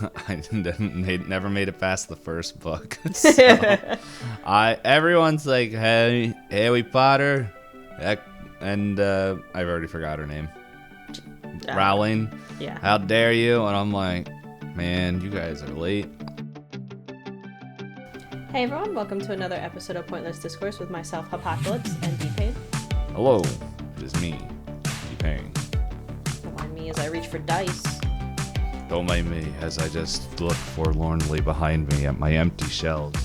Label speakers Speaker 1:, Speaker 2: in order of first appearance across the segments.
Speaker 1: They never made it past the first book. So everyone's like, hey, Harry Potter, and I've already forgot her name. Rowling.
Speaker 2: Yeah.
Speaker 1: How dare you? And I'm like, man, you guys are late.
Speaker 2: Hey everyone, welcome to another episode of Pointless Discourse with myself, Hoppocalypse, and Itisdpayne.
Speaker 1: Hello, it is me, Itisdpayne.
Speaker 2: Don't mind me as I reach for dice.
Speaker 1: Don't mind me as I just look forlornly behind me at my empty shelves.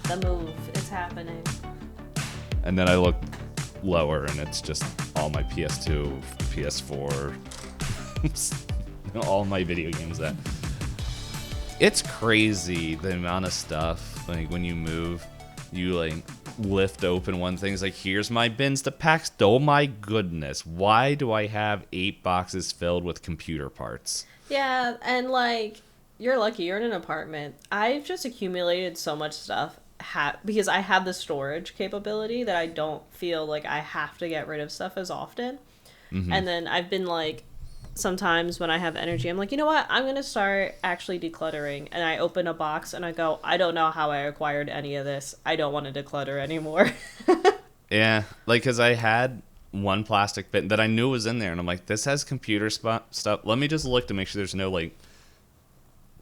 Speaker 2: The move, it's happening.
Speaker 1: And then I look lower and it's just all my PS2, PS4, all my video games that... It's crazy the amount of stuff. Like when you move, you like lift open one thing. It's like, here's my bins to pack. Oh my goodness. Why do I have 8 boxes filled with computer parts?
Speaker 2: Yeah, and like, you're lucky you're in an apartment. I've just accumulated so much stuff because I have the storage capability that I don't feel like I have to get rid of stuff as often. Mm-hmm. And then I've been like, sometimes when I have energy, I'm like, you know what? I'm going to start actually decluttering. And I open a box and I go, I don't know how I acquired any of this. I don't want to declutter anymore.
Speaker 1: Yeah, like, because I had one plastic bin that I knew was in there. And I'm like, this has computer stuff. Let me just look to make sure there's no, like,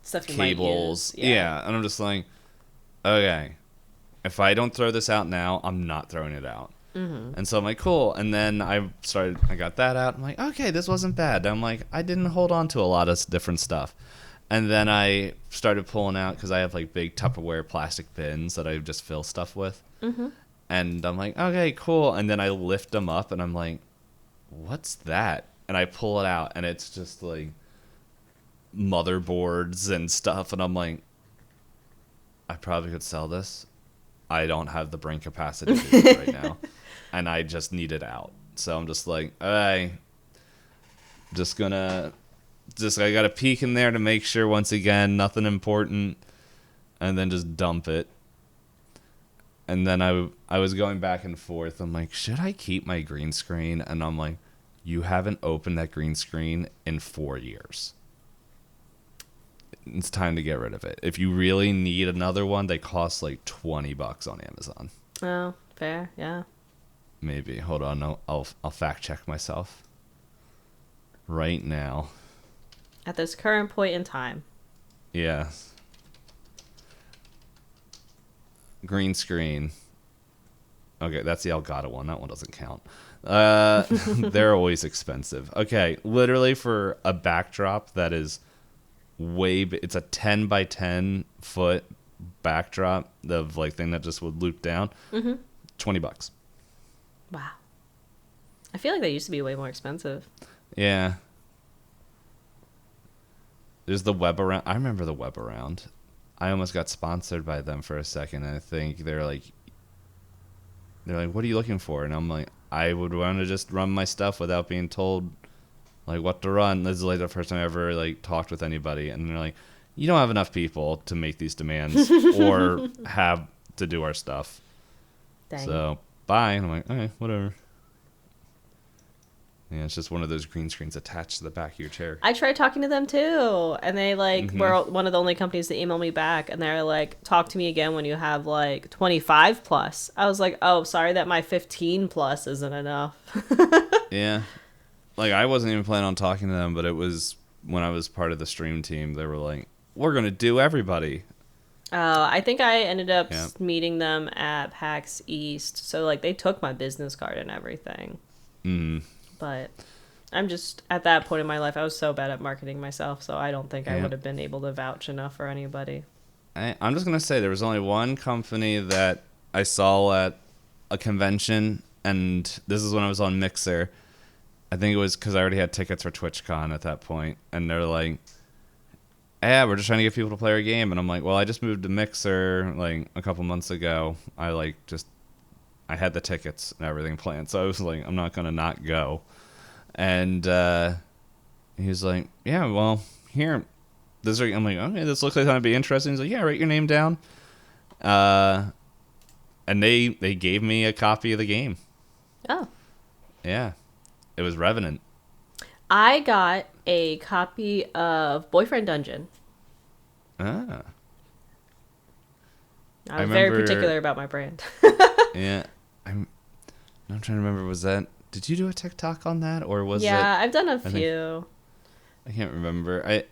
Speaker 2: stuff you
Speaker 1: cables.
Speaker 2: Might use.
Speaker 1: Yeah, and I'm just like, okay, if I don't throw this out now, I'm not throwing it out. Mm-hmm. And so I'm like, cool. And then I got that out. I'm like, okay, this wasn't bad. I'm like, I didn't hold on to a lot of different stuff. And then I started pulling out, because I have like big Tupperware plastic bins that I just fill stuff with. Mm-hmm. And I'm like, okay, cool. And then I lift them up and I'm like, what's that? And I pull it out and it's just like motherboards and stuff. And I'm like, I probably could sell this. I don't have the brain capacity to do it right now. And I just need it out. So I'm just like, I got to peek in there to make sure, once again, nothing important. And then just dump it. And then I was going back and forth. I'm like, should I keep my green screen? And I'm like, you haven't opened that green screen in 4 years. It's time to get rid of it. If you really need another one, they cost like $20 on Amazon.
Speaker 2: Oh, fair, yeah.
Speaker 1: Maybe. Hold on, no, I'll fact check myself right now.
Speaker 2: At this current point in time.
Speaker 1: Yeah. Green screen. Okay, that's the Elgato one. That one doesn't count. They're always expensive. Okay, literally for a backdrop that is it's a 10 by 10 foot backdrop of like thing that just would loop down. Mm-hmm. $20.
Speaker 2: Wow. I feel like they used to be way more expensive.
Speaker 1: Yeah. There's the Web Around. I remember the Web Around. I almost got sponsored by them for a second. I think they're like, what are you looking for? And I'm like, I would want to just run my stuff without being told like what to run. This is like the first time I ever like talked with anybody, and they're like, you don't have enough people to make these demands or have to do our stuff. Dang. So bye. And I'm like, okay, whatever. Yeah, it's just one of those green screens attached to the back of your chair.
Speaker 2: I tried talking to them too, and they like were one of the only companies that emailed me back, and they're like, talk to me again when you have like 25 plus. I was like, oh, sorry that my 15 plus isn't enough.
Speaker 1: Yeah. Like, I wasn't even planning on talking to them, but it was when I was part of the stream team, they were like, we're going to do everybody.
Speaker 2: I think I ended up meeting them at PAX East. So, like, they took my business card and everything. Mm. But I'm just, at that point in my life, I was so bad at marketing myself, so I don't think I would have been able to vouch enough for anybody.
Speaker 1: I'm just going to say there was only one company that I saw at a convention, and this is when I was on Mixer. I think it was because I already had tickets for TwitchCon at that point, and they're like, yeah, we're just trying to get people to play our game. And I'm like, well, I just moved to Mixer like a couple months ago. I had the tickets and everything planned, so I was like, I'm not gonna not go. And he's like, yeah, well, here, I'm like, okay, this looks like it's gonna be interesting. He's like, yeah, write your name down. And they gave me a copy of the game.
Speaker 2: Oh.
Speaker 1: Yeah. It was Revenant.
Speaker 2: I got a copy of Boyfriend Dungeon.
Speaker 1: Ah.
Speaker 2: I was very particular about my brand.
Speaker 1: Yeah. I'm trying to remember, did you do a TikTok on that, or was it?
Speaker 2: Yeah, I've done a few.
Speaker 1: I can't remember. I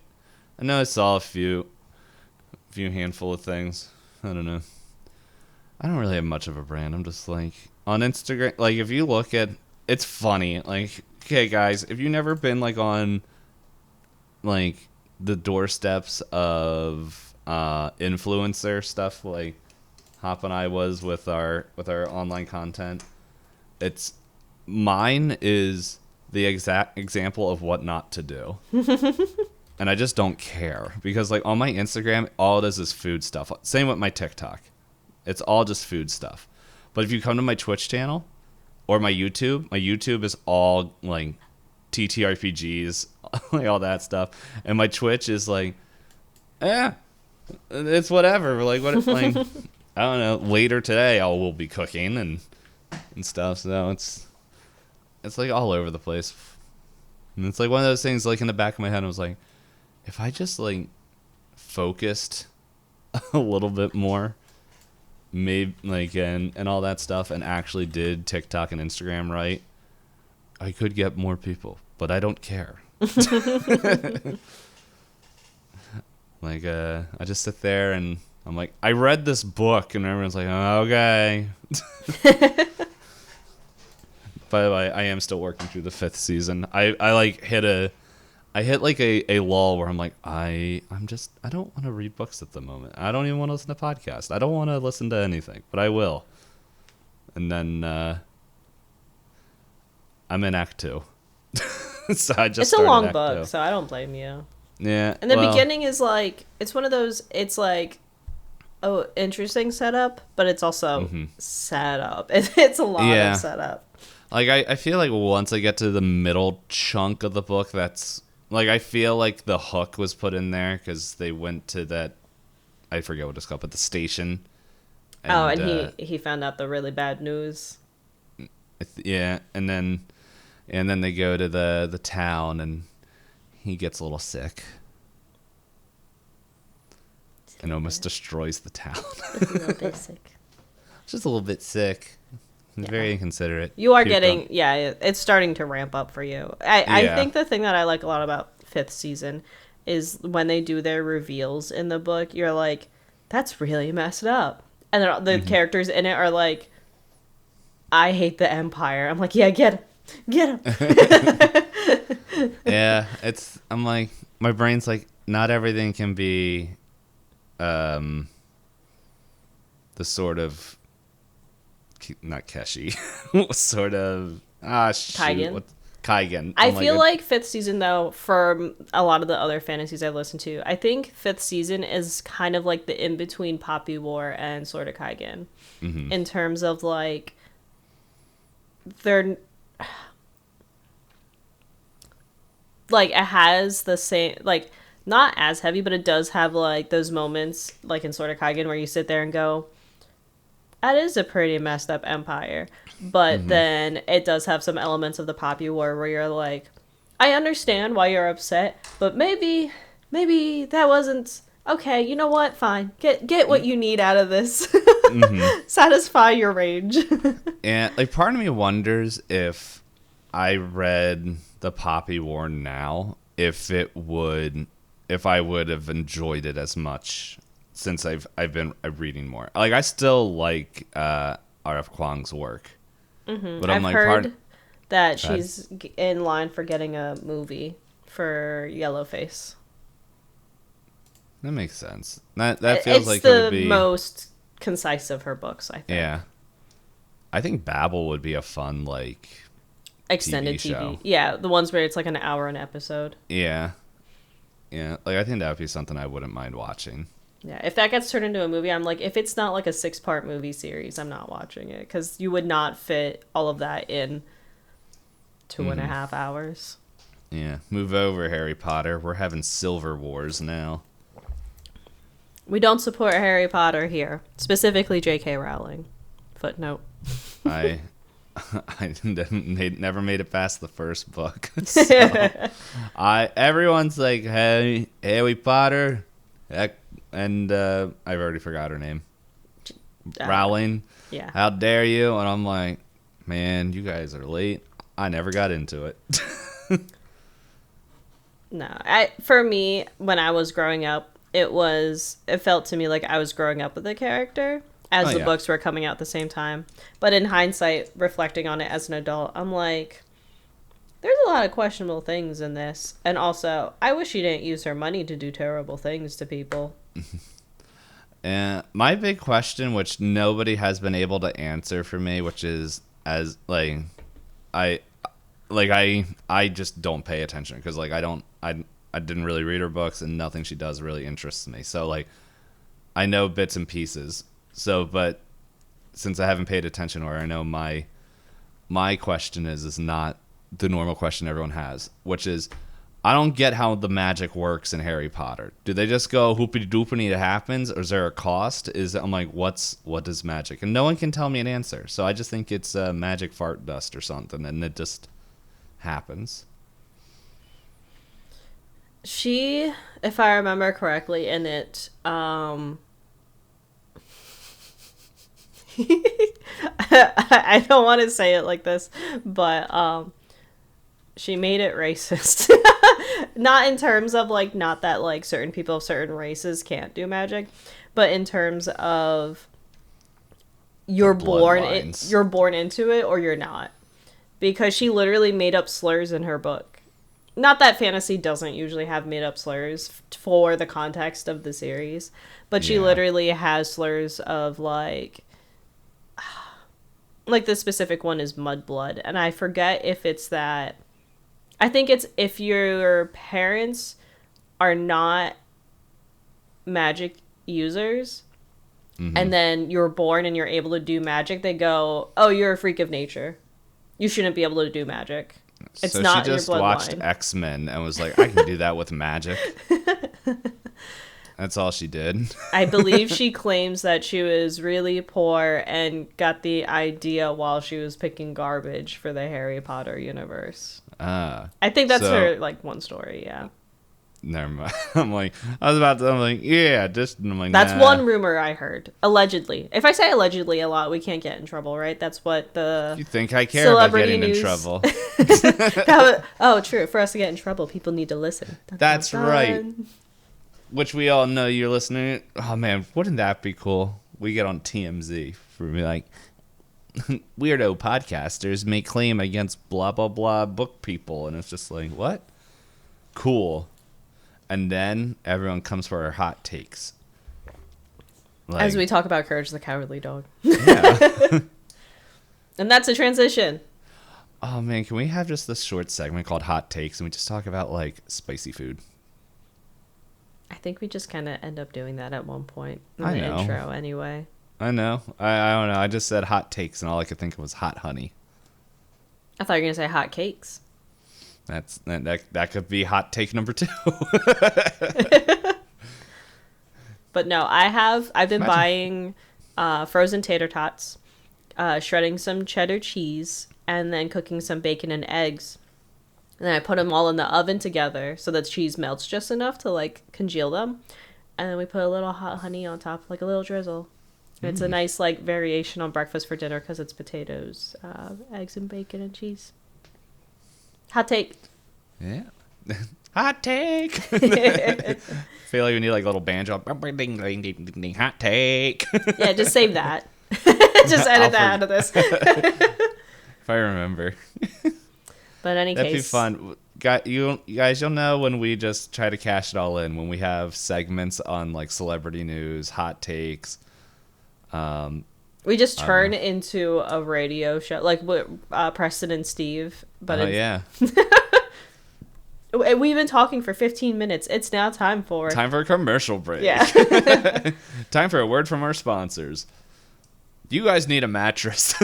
Speaker 1: know I saw a few handful of things. I don't know. I don't really have much of a brand. I'm just like on Instagram. Like if you look at, it's funny. Like, okay, guys, if you've never been like on like the doorsteps of influencer stuff, like Hop and I was with our online content, it's mine is the exact example of what not to do. And I just don't care because like on my Instagram, all it is food stuff. Same with my TikTok. It's all just food stuff. But if you come to my Twitch channel or my YouTube is all like TTRPGs, like all that stuff. And my Twitch is like, it's whatever. Like what? Like I don't know. Later today, I will be cooking and stuff. So it's like all over the place. And it's like one of those things. Like in the back of my head, I was like, if I just like focused a little bit more, maybe like and all that stuff, and actually did TikTok and Instagram right, I could get more people. But I don't care. Like I just sit there and I'm like, I read this book, and everyone's like, oh, okay. By the way, I am still working through the 5th season. I like hit like a lull where I'm like, I don't want to read books at the moment. I don't even want to listen to podcasts. I don't want to listen to anything, but I will. And then I'm in Act 2. So I just
Speaker 2: it's a long
Speaker 1: Act
Speaker 2: book,
Speaker 1: 2.
Speaker 2: so I don't blame you.
Speaker 1: Yeah.
Speaker 2: And the beginning is like, it's one of those, it's like, oh, interesting setup, but it's also setup. It's a lot of setup.
Speaker 1: Like, I feel like once I get to the middle chunk of the book, that's, like, I feel like the hook was put in there because they went to that, I forget what it's called, but the station.
Speaker 2: And he found out the really bad news.
Speaker 1: Yeah, and then they go to the town, and he gets a little sick. And almost destroys the town.
Speaker 2: Just a little bit sick.
Speaker 1: Just a little bit sick. Very inconsiderate.
Speaker 2: You are it's starting to ramp up for you. I think the thing that I like a lot about 5th season is when they do their reveals in the book, you're like, that's really messed up. And the characters in it are like, I hate the Empire. I'm like, yeah, get him.
Speaker 1: Yeah, I'm like, my brain's like, not everything can be the sort of, not Keshi, sort of,
Speaker 2: Kaigen.
Speaker 1: Kaigen.
Speaker 2: I feel like 5th season, though, for a lot of the other fantasies I've listened to, I think 5th season is kind of like the in-between Poppy War and Sword of Kaigen. In terms of, like, they're... Like, it has the same... Like, not as heavy, but it does have, like, those moments, like in Sword of Kaigen, where you sit there and go, that is a pretty messed up empire. But then it does have some elements of the Poppy War where you're like, I understand why you're upset, but maybe that wasn't okay. You know what? Fine. Get what you need out of this. Satisfy your rage.
Speaker 1: And like, part of me wonders if I read the Poppy War now, if I would have enjoyed it as much. Since I've been reading more, like I still like R.F. Kuang's work, but
Speaker 2: I've heard that she's in line for getting a movie for Yellowface.
Speaker 1: That makes sense. That feels like
Speaker 2: it
Speaker 1: would
Speaker 2: the
Speaker 1: be
Speaker 2: most concise of her books. I think.
Speaker 1: Yeah, I think Babel would be a fun like
Speaker 2: extended
Speaker 1: TV show.
Speaker 2: Yeah, the ones where it's like an hour an episode.
Speaker 1: Yeah, like I think that would be something I wouldn't mind watching.
Speaker 2: Yeah, if that gets turned into a movie, I'm like, if it's not like a 6-part movie series, I'm not watching it. Because you would not fit all of that in 2.5 hours.
Speaker 1: Yeah, move over, Harry Potter. We're having Silver Wars now.
Speaker 2: We don't support Harry Potter here. Specifically J.K. Rowling. Footnote.
Speaker 1: I never made it past the first book. So everyone's like, hey, Harry Potter, and I've already forgot her name. Rowling.
Speaker 2: Yeah.
Speaker 1: How dare you? And I'm like, man, you guys are late. I never got into it.
Speaker 2: No, for me, when I was growing up, it felt to me like I was growing up with the character as the books were coming out at the same time. But in hindsight, reflecting on it as an adult, I'm like, there's a lot of questionable things in this. And also, I wish she didn't use her money to do terrible things to people.
Speaker 1: And my big question, which nobody has been able to answer for me, which is I just don't pay attention because like I didn't really read her books and nothing she does really interests me. So like I know bits and pieces. So but since I haven't paid attention, or I know my question is not the normal question everyone has, which is I don't get how the magic works in Harry Potter. Do they just go hoopity doopity, it happens, or is there a cost? I'm like, what is magic? And no one can tell me an answer. So I just think it's magic fart dust or something, and it just happens.
Speaker 2: She, if I remember correctly, in it, I don't want to say it like this, but she made it racist. Not in terms of like, not that like certain people of certain races can't do magic, but in terms of you're born into it or you're not. Because she literally made up slurs in her book. Not that fantasy doesn't usually have made up slurs for the context of the series, but she literally has slurs of like the specific one is mudblood, and I forget if it's that. I think it's if your parents are not magic users, and then you're born and you're able to do magic, they go, "Oh, you're a freak of nature. You shouldn't be able to do magic." It's
Speaker 1: so
Speaker 2: not
Speaker 1: she just
Speaker 2: in your
Speaker 1: watched
Speaker 2: bloodline.
Speaker 1: X-Men and was like, I can do that with magic. That's all she did.
Speaker 2: I believe she claims that she was really poor and got the idea while she was picking garbage for the Harry Potter universe. I think that's her like one story, yeah.
Speaker 1: Never mind. I'm like, I'm like, yeah, just. I'm like,
Speaker 2: that's
Speaker 1: nah.
Speaker 2: one rumor I heard. Allegedly. If I say allegedly a lot, we can't get in trouble, right? That's what the.
Speaker 1: You think I care about getting in trouble?
Speaker 2: Oh, true. For us to get in trouble, people need to listen.
Speaker 1: That's right. Which we all know you're listening. Oh man, wouldn't that be cool? We get on TMZ for me like weirdo podcasters make claim against blah blah blah book people, and it's just like, what? Cool. And then everyone comes for our hot takes.
Speaker 2: Like, as we talk about Courage the Cowardly Dog.
Speaker 1: Yeah.
Speaker 2: And that's a transition.
Speaker 1: Oh man, can we have just this short segment called Hot Takes and we just talk about like spicy food?
Speaker 2: I think we just kind of end up doing that at one point in
Speaker 1: the
Speaker 2: intro anyway.
Speaker 1: I know. I don't know. I just said hot takes and all I could think of was hot honey.
Speaker 2: I thought you were going to say hot cakes.
Speaker 1: That could be hot take number 2.
Speaker 2: But no, I've been buying frozen tater tots, shredding some cheddar cheese, and then cooking some bacon and eggs. And then I put them all in the oven together so the cheese melts just enough to like congeal them. And then we put a little hot honey on top, like a little drizzle. And it's a nice like variation on breakfast for dinner because it's potatoes, eggs and bacon and cheese. Hot take.
Speaker 1: Yeah. Hot take. Feel like we need like a little banjo. Hot take.
Speaker 2: Yeah, just save that. Just edit that out of this.
Speaker 1: If I remember.
Speaker 2: But in any
Speaker 1: That'd
Speaker 2: case.
Speaker 1: That'd be fun. You guys, you'll know when we just try to cash it all in, when we have segments on like celebrity news, hot takes.
Speaker 2: We just turn into a radio show, like Preston and Steve. But
Speaker 1: yeah.
Speaker 2: We've been talking for 15 minutes. It's now time for
Speaker 1: a commercial break.
Speaker 2: Yeah.
Speaker 1: Time for a word from our sponsors. You guys need a mattress.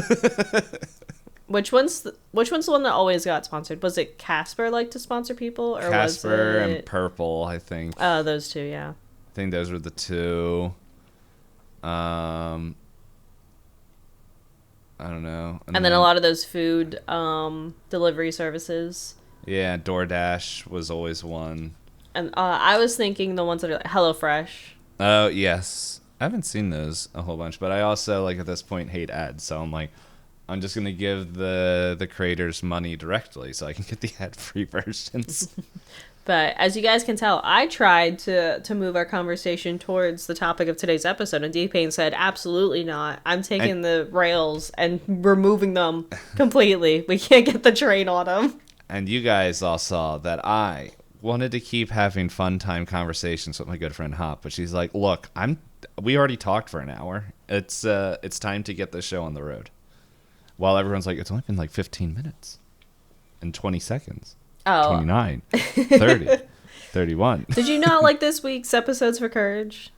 Speaker 2: Which one's the one that always got sponsored? Was it Casper like to sponsor people, or
Speaker 1: Casper
Speaker 2: was it...
Speaker 1: and Purple? I think.
Speaker 2: Oh, those two, yeah.
Speaker 1: I think those were the two. I don't know.
Speaker 2: And then a lot of those food delivery services.
Speaker 1: Yeah, DoorDash was always one.
Speaker 2: And I was thinking the ones that are like HelloFresh.
Speaker 1: Oh, yes. I haven't seen those a whole bunch, but I also, like, at this point hate ads, so I'm like, I'm just going to give the creators money directly so I can get the ad-free versions.
Speaker 2: But as you guys can tell, I tried to move our conversation towards the topic of today's episode, and D-Payne said, absolutely not. I'm taking the rails and removing them completely. We can't get the train on them.
Speaker 1: And you guys all saw that I wanted to keep having fun time conversations with my good friend Hop, but she's like, look, we already talked for an hour. It's time to get this show on the road. While everyone's like, it's only been like 15 minutes and 20 seconds.
Speaker 2: Oh.
Speaker 1: 29, 30, 31.
Speaker 2: Did you not like this week's episodes for Courage?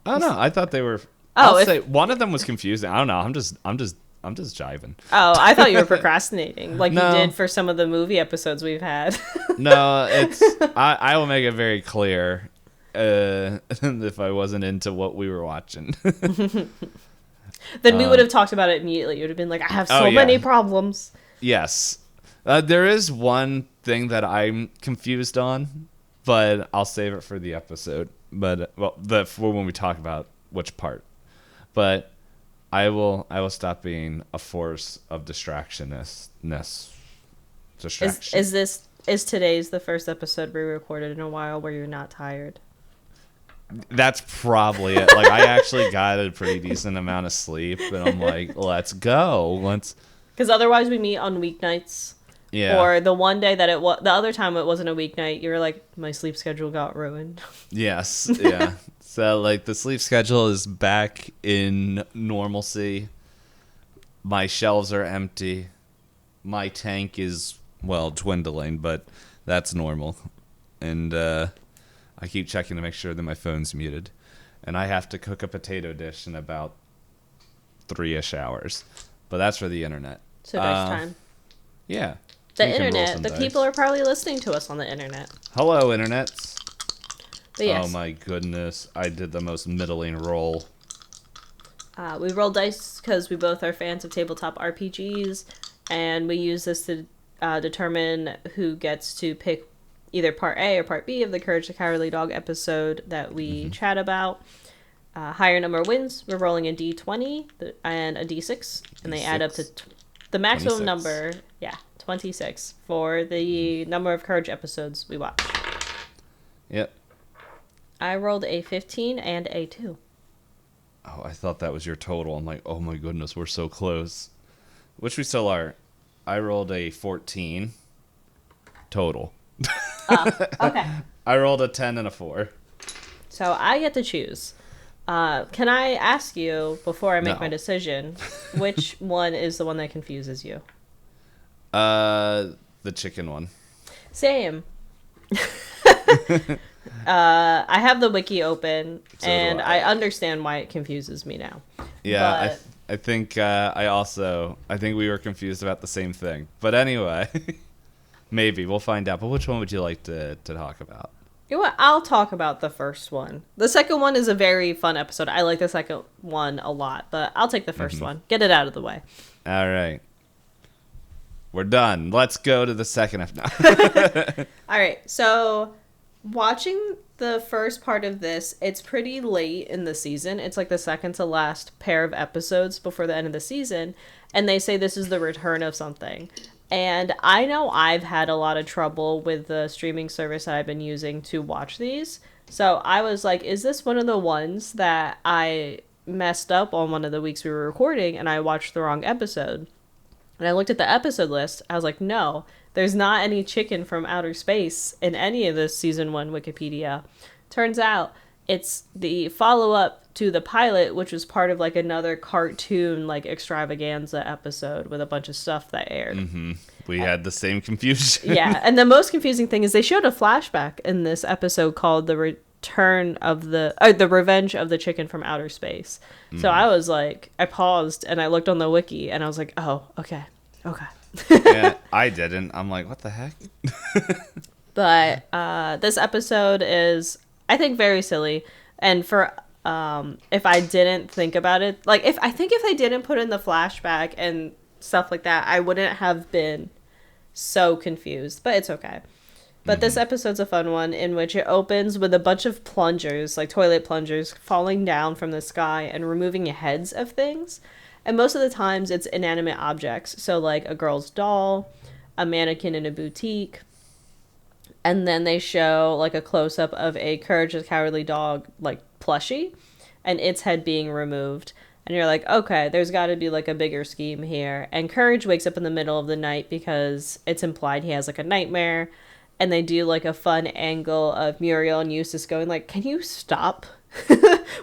Speaker 1: Oh no, I thought they were.
Speaker 2: Oh,
Speaker 1: I'll say one of them was confusing. I don't know. I'm just jiving.
Speaker 2: Oh, I thought you were procrastinating, like
Speaker 1: No.
Speaker 2: you did for some of the movie episodes we've had.
Speaker 1: No, it's. I will make it very clear. If I wasn't into what we were watching.
Speaker 2: Then we would have talked about it immediately. You would have been like, I have so many problems.
Speaker 1: Yes. There is one thing that I'm confused on, but I'll save it for the episode. But for when we talk about which part. But I will stop being a force of distraction.
Speaker 2: Is today's the first episode we recorded in a while where you're not tired?
Speaker 1: That's probably it. Like, I actually got a pretty decent amount of sleep, and I'm like, let's go.
Speaker 2: Because otherwise we meet on weeknights.
Speaker 1: Yeah.
Speaker 2: Or the one day that the other time it wasn't a weeknight, you were like, my sleep schedule got ruined.
Speaker 1: Yes. Yeah. So, like, the sleep schedule is back in normalcy. My shelves are empty. My tank is, well, dwindling, but that's normal. And I keep checking to make sure that my phone's muted. And I have to cook a potato dish in about 3-ish hours. But that's for the internet.
Speaker 2: So there's time.
Speaker 1: Yeah.
Speaker 2: The internet. The people are probably listening to us on the internet.
Speaker 1: Hello, internets.
Speaker 2: But yes.
Speaker 1: Oh my goodness. I did the most middling roll.
Speaker 2: We roll dice because we both are fans of tabletop RPGs. And we use this to determine who gets to pick either part A or part B of the Courage the Cowardly Dog episode that we chat about. Higher number wins. We're rolling a d20 and a d6. And they add up to the maximum
Speaker 1: 26.
Speaker 2: number. Yeah, 26 for the number of Courage episodes we watch.
Speaker 1: Yep.
Speaker 2: I rolled a 15 and a 2.
Speaker 1: Oh, I thought that was your total. I'm like, oh my goodness, we're so close. Which we still are. I rolled a 14 total.
Speaker 2: Okay.
Speaker 1: I rolled a 10 and a 4.
Speaker 2: So I get to choose. Can I ask you, before I make my decision, which one is the one that confuses you?
Speaker 1: The chicken one.
Speaker 2: Same. I have the wiki open,
Speaker 1: So
Speaker 2: and
Speaker 1: do
Speaker 2: I
Speaker 1: I.
Speaker 2: understand why it confuses me now.
Speaker 1: Yeah,
Speaker 2: But
Speaker 1: I think I think we were confused about the same thing. But anyway, maybe we'll find out. But which one would you like to talk about?
Speaker 2: you know what? I'll talk about the first one. The second one is a very fun episode. I like the second one a lot, but I'll take the first one. Get it out of the way.
Speaker 1: All right. We're done. Let's go to the second.
Speaker 2: All right, so watching the first part of this, it's pretty late in the season. It's like the second to last pair of episodes before the end of the season, and they say this is the return of something. And I know I've had a lot of trouble with the streaming service that I've been using to watch these. So I was like, is this one of the ones that I messed up on one of the weeks we were recording and I watched the wrong episode? And I looked at the episode list. I was like, no, there's not any chicken from outer space in any of this season 1 Wikipedia. Turns out it's the follow-up to the pilot, which was part of like another cartoon like extravaganza episode with a bunch of stuff that aired.
Speaker 1: We had the same confusion.
Speaker 2: Yeah, and the most confusing thing is they showed a flashback in this episode called the Revenge of the Chicken from Outer Space. So I was like, I paused and I looked on the wiki and I was like, oh, okay.
Speaker 1: Yeah, I didn't. I'm like, what the heck?
Speaker 2: But this episode is, I think, very silly. And for if I didn't think about it, like if they didn't put in the flashback and stuff like that, I wouldn't have been so confused. But it's okay. But this episode's a fun one in which it opens with a bunch of plungers, like toilet plungers, falling down from the sky and removing heads of things. And most of the times it's inanimate objects. So like a girl's doll, a mannequin in a boutique. And then they show like a close-up of a Courage the Cowardly Dog like plushie and its head being removed. And you're like, okay, there's got to be like a bigger scheme here. And Courage wakes up in the middle of the night because it's implied he has like a nightmare. And they do like a fun angle of Muriel and Eustace going like, can you stop?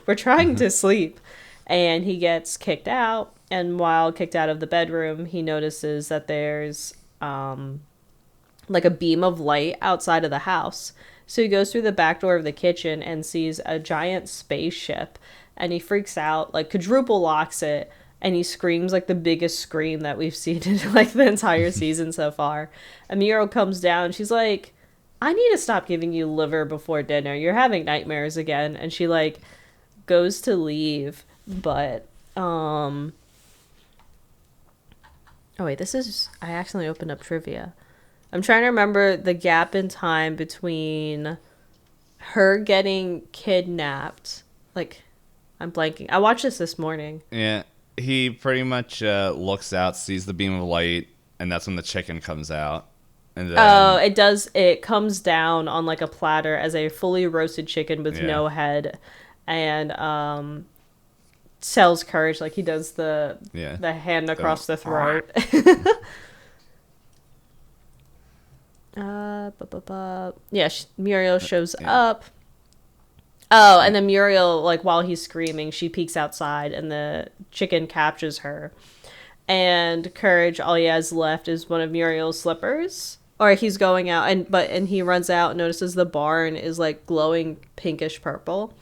Speaker 2: We're trying to sleep. And he gets kicked out. And while kicked out of the bedroom, he notices that there's like a beam of light outside of the house. So he goes through the back door of the kitchen and sees a giant spaceship. And he freaks out, like quadruple locks it. And he screams like the biggest scream that we've seen in like the entire season so far. And Muriel comes down. She's like, I need to stop giving you liver before dinner. You're having nightmares again. And she like goes to leave. But, oh wait, I accidentally opened up trivia. I'm trying to remember the gap in time between her getting kidnapped. Like, I'm blanking. I watched this morning.
Speaker 1: Yeah. He pretty much looks out, sees the beam of light, and that's when the chicken comes out. And then,
Speaker 2: it does. It comes down on like a platter as a fully roasted chicken with no head, and tells Courage like he does the hand across the throat. Muriel shows up. Oh, and then Muriel, like, while he's screaming, she peeks outside, and the chicken captures her. And Courage, all he has left is one of Muriel's slippers. Or he's going out, and he runs out and notices the barn is, like, glowing pinkish purple.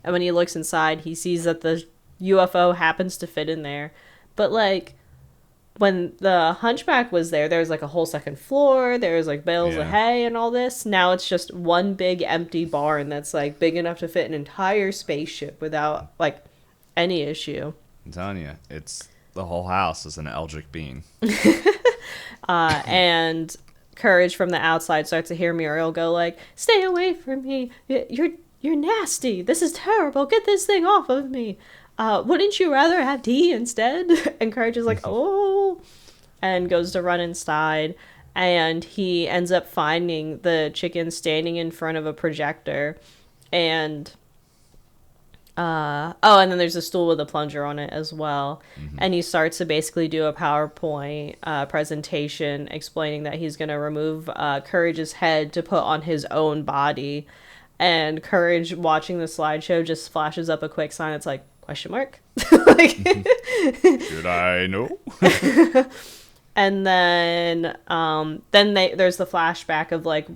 Speaker 2: And when he looks inside, he sees that the UFO happens to fit in there. But, like, when the Hunchback was there was like a whole second floor. There was like bales of hay and all this. Now it's just one big empty barn that's like big enough to fit an entire spaceship without like any issue.
Speaker 1: I'm telling you, it's the whole house is an Eldritch being.
Speaker 2: And Courage from the outside starts to hear Muriel go like, "Stay away from me! You're nasty! This is terrible! Get this thing off of me! Wouldn't you rather have tea instead?" And Courage is like, "Oh," and goes to run inside. And he ends up finding the chicken standing in front of a projector. And, and then there's a stool with a plunger on it as well. Mm-hmm. And he starts to basically do a PowerPoint presentation explaining that he's going to remove Courage's head to put on his own body. And Courage, watching the slideshow, just flashes up a quick sign. It's like, question mark? Like,
Speaker 1: should I know?
Speaker 2: And then there's the flashback of like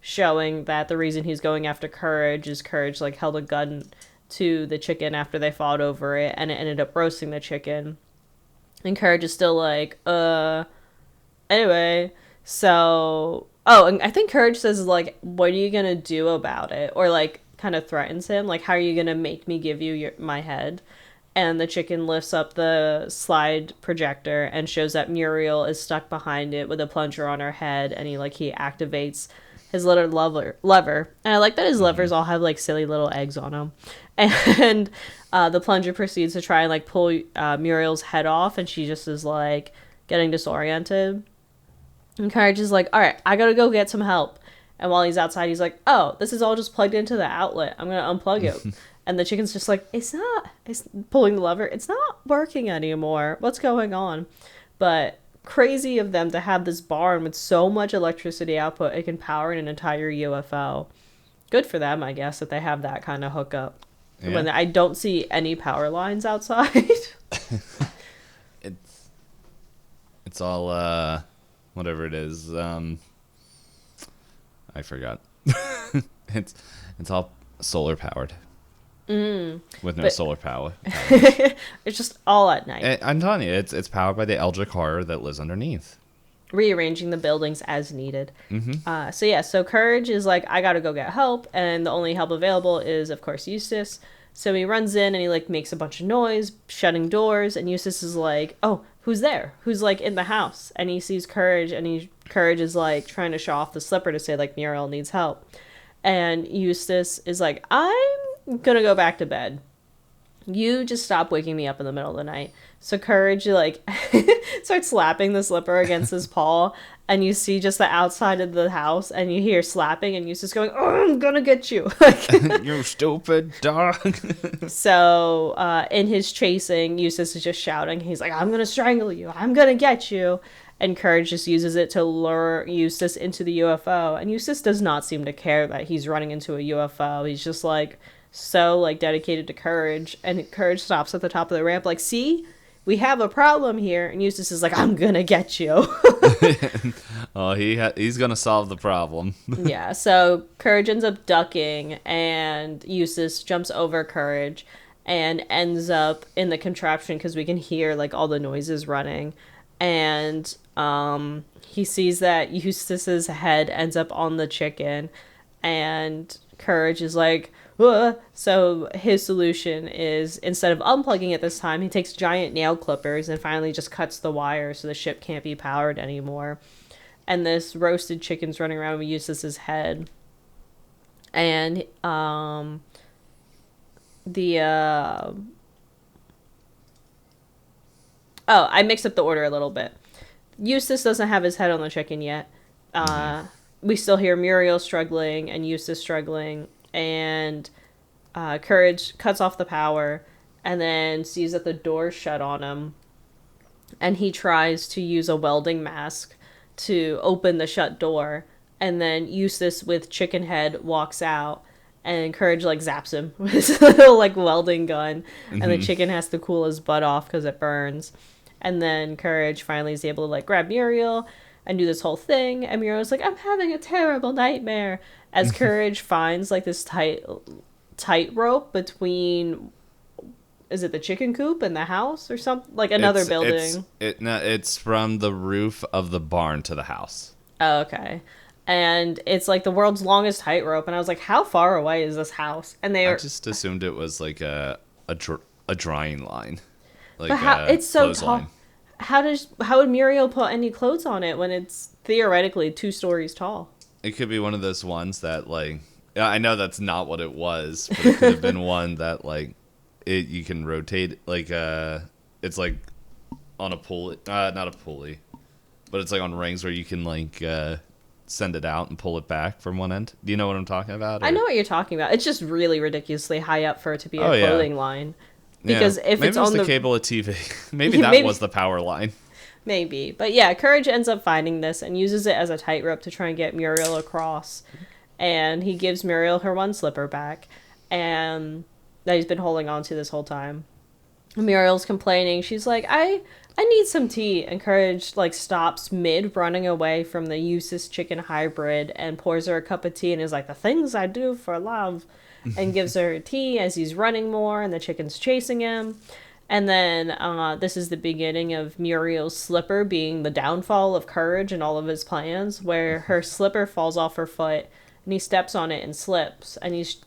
Speaker 2: showing that the reason he's going after Courage is Courage like held a gun to the chicken after they fought over it, and it ended up roasting the chicken. And Courage is still like, anyway, so and I think Courage says like, what are you gonna do about it? Or like kind of threatens him, like, how are you gonna make me give you my head? And the chicken lifts up the slide projector and shows that Muriel is stuck behind it with a plunger on her head, and he activates his little lever. And I like that his levers all have like silly little eggs on them. And the plunger proceeds to try and like pull Muriel's head off, and she just is like getting disoriented. And Courage is like, all right, I gotta go get some help. And while he's outside, he's like, oh, this is all just plugged into the outlet. I'm going to unplug it. And the chicken's just like, it's pulling the lever. It's not working anymore. What's going on? But crazy of them to have this barn with so much electricity output, it can power an entire UFO. Good for them, I guess, that they have that kind of hookup. Yeah. When I don't see any power lines outside.
Speaker 1: It's all, whatever it is, I forgot. It's all solar powered. With no solar power.
Speaker 2: It's just all at night.
Speaker 1: I'm telling you, it's powered by the Eldritch horror that lives underneath.
Speaker 2: Rearranging the buildings as needed.
Speaker 1: Mm-hmm.
Speaker 2: So Courage is like, I gotta go get help, and the only help available is, of course, Eustace. So he runs in and he like makes a bunch of noise, shutting doors, and Eustace is like, oh, who's there? Who's like in the house? And he sees Courage, and he Courage is like trying to show off the slipper to say like Muriel needs help. And Eustace is like, I'm gonna go back to bed. You just stop waking me up in the middle of the night. So Courage like starts slapping the slipper against his paw, and you see just the outside of the house, and you hear slapping, and Eustace going, "Oh, I'm gonna get you!"
Speaker 1: You stupid dog.
Speaker 2: So in his chasing, Eustace is just shouting. He's like, "I'm gonna strangle you! I'm gonna get you!" And Courage just uses it to lure Eustace into the UFO. And Eustace does not seem to care that he's running into a UFO. He's just like so like dedicated to Courage. And Courage stops at the top of the ramp like, see? We have a problem here. And Eustace is like, I'm gonna get you.
Speaker 1: Oh, he's gonna solve the problem.
Speaker 2: Yeah, so Courage ends up ducking, and Eustace jumps over Courage and ends up in the contraption because we can hear like all the noises running. And he sees that Eustace's head ends up on the chicken, and Courage is like, ugh. So his solution is, instead of unplugging it this time, he takes giant nail clippers and finally just cuts the wire so the ship can't be powered anymore. And this roasted chicken's running around with Eustace's head. And Oh, I mixed up the order a little bit. Eustace doesn't have his head on the chicken yet. We still hear Muriel struggling and Eustace struggling, and Courage cuts off the power and then sees that the door's shut on him, and he tries to use a welding mask to open the shut door, and then Eustace with chicken head walks out, and Courage like zaps him with his little like welding gun, and the chicken has to cool his butt off because it burns. And then Courage finally is able to like grab Muriel and do this whole thing, and Muriel's like, I'm having a terrible nightmare, as Courage finds like this tightrope between, is it the chicken coop and the house or something, like another building?
Speaker 1: It's from the roof of the barn to the house.
Speaker 2: Oh, okay. And it's like the world's longest tightrope, and I was like, how far away is this house? And I
Speaker 1: just assumed it was like a drying line. Like,
Speaker 2: but how, it's so tall. How would Muriel put any clothes on it when it's theoretically 2 stories tall?
Speaker 1: It could be one of those ones that like, I know that's not what it was, but it could have been one that like you can rotate, like it's like on a pulley, not a pulley, but it's like on rings where you can like send it out and pull it back from one end. Do you know what I'm talking about? Or?
Speaker 2: I know what you're talking about. It's just really ridiculously high up for it to be a clothing line. Because if
Speaker 1: maybe
Speaker 2: it's on
Speaker 1: the cable of TV, maybe that was the power line.
Speaker 2: Maybe, but yeah, Courage ends up finding this and uses it as a tightrope to try and get Muriel across. And he gives Muriel her one slipper back, and that he's been holding on to this whole time. Muriel's complaining. She's like, I need some tea. And Courage like stops mid running away from the Eustace chicken hybrid and pours her a cup of tea and is like, the things I do for love. And gives her tea as he's running more and the chicken's chasing him. And then this is the beginning of Muriel's slipper being the downfall of Courage and all of his plans, where her slipper falls off her foot and he steps on it and slips. And it's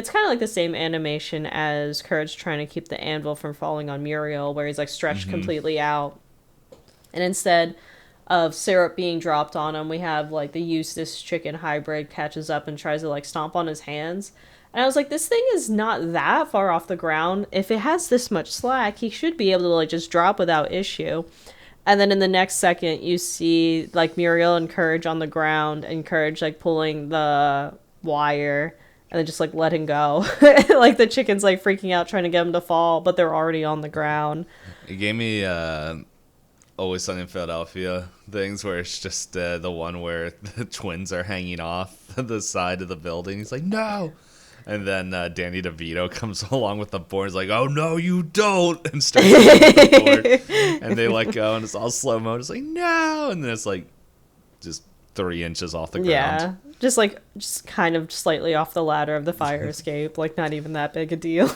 Speaker 2: kind of like the same animation as Courage trying to keep the anvil from falling on Muriel, where he's like stretched completely out. And instead of syrup being dropped on him, we have like the Eustace chicken hybrid catches up and tries to like stomp on his hands. And I was like, this thing is not that far off the ground. If it has this much slack, he should be able to like just drop without issue. And then in the next second, you see like Muriel and Courage on the ground, and Courage like pulling the wire and then just like letting go. Like the chicken's like freaking out trying to get him to fall, but they're already on the ground.
Speaker 1: It gave me Always Sunny in Philadelphia things where it's just the one where the twins are hanging off the side of the building. He's like, no. And then Danny DeVito comes along with the board. He's like, oh, no, you don't. And starts the board. And they let go, and it's all slow-mo. It's like, no. And then it's like just 3 inches off the ground.
Speaker 2: Yeah. Just kind of slightly off the ladder of the fire escape. Like, not even that big a deal.